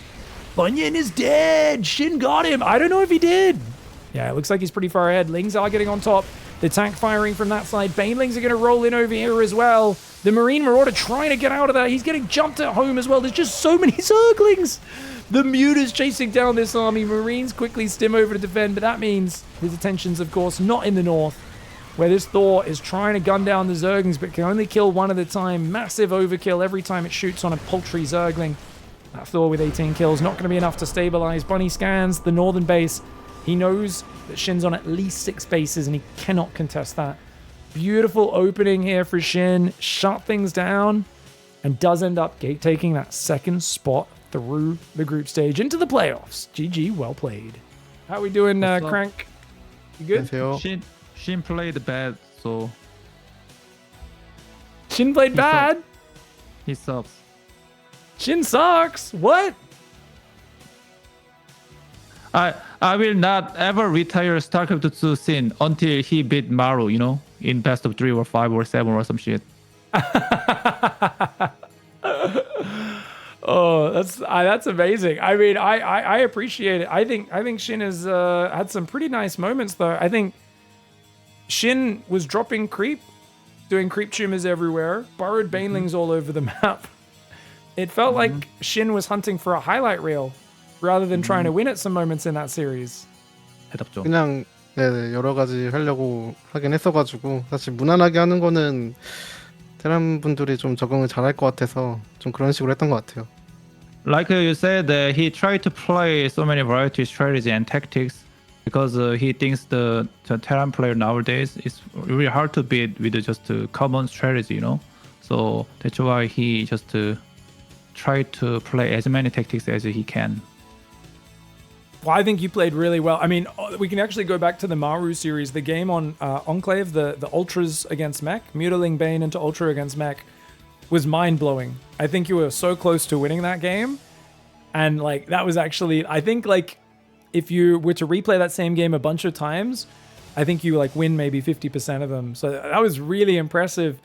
Bunyan is dead! Shin got him! I don't know if he did. Yeah, it looks like he's pretty far ahead. Lings are getting on top. The tank firing from that side. Banelings are going to roll in over here as well. The Marine Marauder trying to get out of that. He's getting jumped at home as well. There's just so many Zerglings. The Muta's chasing down this army. Marines quickly stim over to defend, but that means his attention's, of course, not in the north, where this Thor is trying to gun down the Zerglings, but can only kill one at a time. Massive overkill every time it shoots on a paltry Zergling. That Thor with 18 kills, not going to be enough to stabilize. Bunny scans the northern base. He knows that Shin's on at least 6 bases, and he cannot contest that. Beautiful opening here for Shin. Shut things down, and does end up taking that second spot through the group stage into the playoffs. GG, well played. How we doing, Crank? You good? Shin played bad, so... Shin played bad? He sucks. Shin sucks? What? I will not ever retire StarCraft 2 Shin until he beat Maru, you know, in best of 3 or 5 or 7 or some shit. Oh, that's amazing. I mean, I appreciate it. I think Shin has had some pretty nice moments though. I think Shin was dropping creep, doing creep tumors everywhere, burrowed banelings all over the map. It felt like Shin was hunting for a highlight reel rather than trying to win at some moments in that series. 해답죠. 그냥 네, 여러 가지 하려고 하긴 했어가지고 사실 무난하게 하는 거는 테란 분들이 좀 적응을 잘할 것 같아서 좀 그런 식으로 했던 것 같아요. Like you said, he tried to play so many variety strategy and tactics because he thinks the Terran player nowadays is really hard to beat with just a common strategy, you know. So that's why he just tried to play as many tactics as he can. Well, I think you played really well. I mean, we can actually go back to the Maru series, the game on Enclave, the Ultras against Mech, Mutiling Bane into Ultra against Mech, was mind-blowing. I think you were so close to winning that game. And, like, that was actually, I think, like, if you were to replay that same game a bunch of times, I think you, like, win maybe 50% of them. So that was really impressive.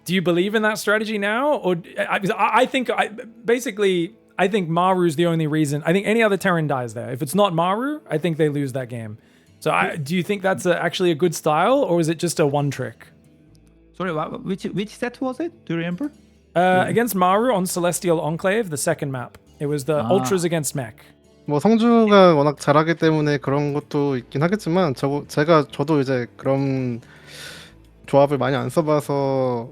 Do you believe in that strategy now? Or I think Maru's the only reason. I think any other Terran dies there. If it's not Maru, I think they lose that game. So do you think that's actually a good style, or is it just a one trick? Sorry, which set was it? Do you remember? Against Maru on Celestial Enclave, the second map. It was the Ultras against Mech. 뭐 성주가 워낙 잘하기 때문에 그런 것도 있긴 하겠지만 저도 이제 그런 조합을 많이 안 써봐서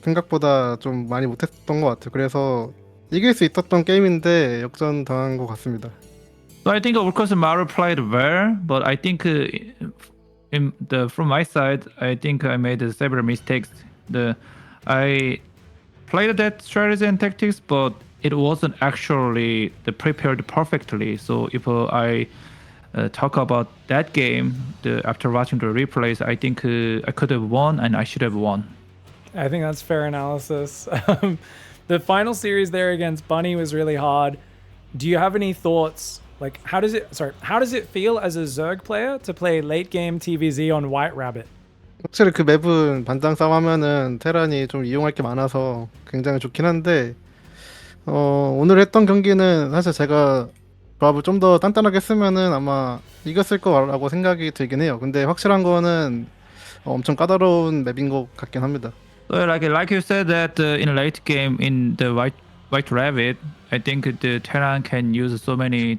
생각보다 좀 많이 못했던 것 같아요. 그래서 이길 수 있었던 게임인데 역전 당한 것 같습니다. So I think of course Maru played well, but I think from my side, I think I made several mistakes. I played that strategy and tactics, but it wasn't actually prepared perfectly. So if I talk about that game after watching the replays, I think I could have won and I should have won. I think that's fair analysis. The final series there against Bunny was really hard. Do you have any thoughts? Like, how does it feel as a Zerg player to play late game TVZ on White Rabbit? 확실히 그 맵은 반장 싸움하면은 테란이 좀 이용할 게 많아서 굉장히 좋긴 한데 오늘 했던 경기는 사실 제가 조합을 좀 더 단단하게 했으면은 아마 이겼을 거라고 생각이 들긴 해요. 근데 확실한 거는 엄청 까다로운 맵인 것 같긴 합니다. So like you said that in late game in the White Rabbit, I think the Terran can use so many,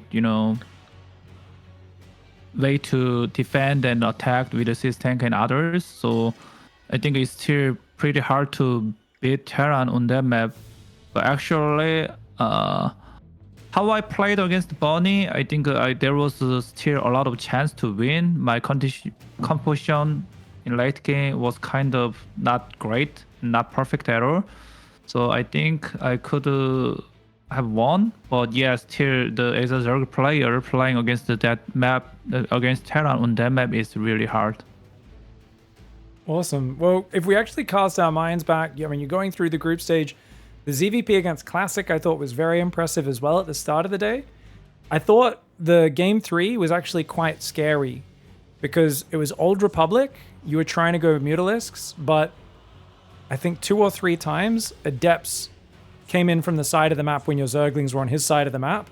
way to defend and attack with the Sys tank and others. So I think it's still pretty hard to beat Terran on that map. But actually, how I played against Bunny, I think there was still a lot of chance to win. My composition in late game was kind of not great, not perfect at all. So I think I could have won. But yeah, still as a Zerg player playing against that map, against Terran on that map is really hard. Awesome. Well, if we actually cast our minds back, I mean, you're going through the group stage. The ZvP against Classic I thought was very impressive as well at the start of the day. I thought the game 3 was actually quite scary because it was Old Republic. You were trying to go Mutalisks, but I think 2 or 3 times Adepts came in from the side of the map when your Zerglings were on his side of the map,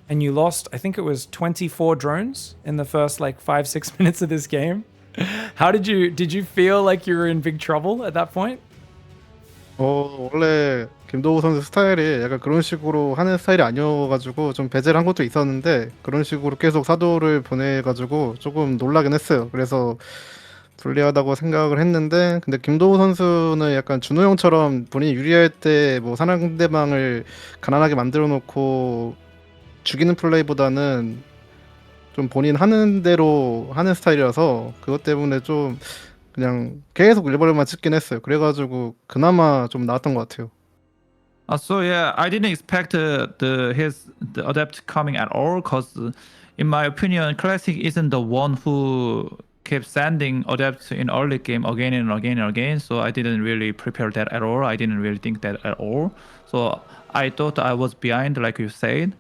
and you lost, I think it was 24 drones in the first like 5-6 minutes of this game. How did you feel like you were in big trouble at that point? 원래 김도우 선수 스타일이 약간 그런 식으로 하는 스타일이 아니어가지고 좀 배제를 한 것도 있었는데 그런 식으로 계속 사도를 보내가지고 조금 놀라긴 했어요. 그래서 불리하다고 생각을 했는데 근데 김도우 선수는 약간 준호 형처럼 본인이 유리할 때 뭐 상대방을 가난하게 만들어 놓고 죽이는 플레이보다는 좀 본인 하는 대로 하는 스타일이라서 그것 때문에 좀 그냥 계속 일벌만 찍긴 했어요. 그래가지고 그나마 좀 나았던 것 같아요. So yeah, I didn't expect the adept coming at all, because in my opinion, Classic isn't the one who kept sending adept in early game again and again and again. So I didn't really prepare that at all. I didn't really think that at all. So I thought I was behind, like you said.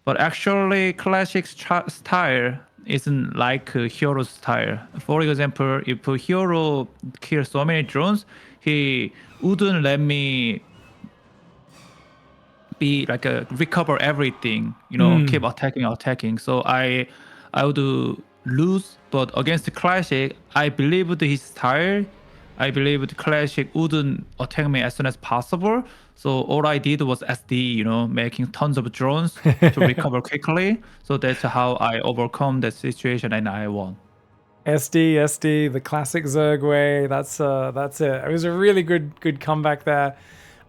But actually, Classic's style isn't like Hero's style. For example, if a Hero kills so many drones, he wouldn't let me be like recover everything, keep attacking. So I would lose. But against the Classic, I believed his style. I believed Classic wouldn't attack me as soon as possible. So all I did was SD, making tons of drones to recover quickly. So that's how I overcome that situation and I won. SD, the classic Zerg way. That's it. It was a really good comeback there.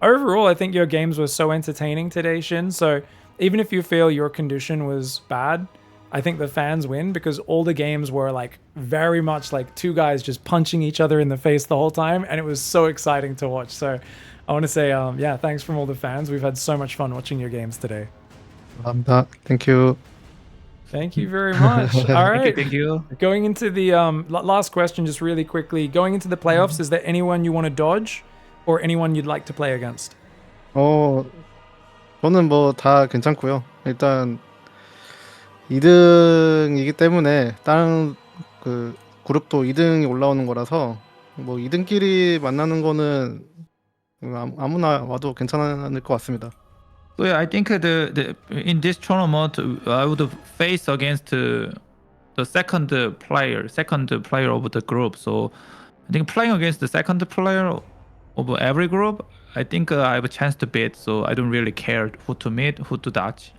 Overall, I think your games were so entertaining today, Shin. So even if you feel your condition was bad, I think the fans win because all the games were like very much like two guys just punching each other in the face the whole time, and it was so exciting to watch. So I want to say, yeah, thanks from all the fans. We've had so much fun watching your games today. 감사합니다. Thank you. Thank you very much. All right. Thank you. Going into the last question, just really quickly. Going into the playoffs, is there anyone you want to dodge or anyone you'd like to play against? 저는 뭐 다 괜찮고요. 일단 2등이기 때문에 다른 그 그룹도 2등이 올라오는 거라서 뭐 2등끼리 만나는 거는 아무나 와도 괜찮을 것 같습니다. So yeah, I think in this tournament I would face against the second player of the group. So I think playing against the second player of every group, I think I have a chance to beat. So I don't really care who to meet, who to dodge.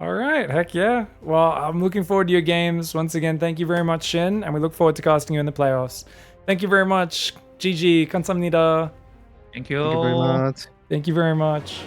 All right, heck yeah. Well, I'm looking forward to your games. Once again, thank you very much, Shin, and we look forward to casting you in the playoffs. Thank you very much. GG, 감사합니다. Thank you. Thank you very much. Thank you very much.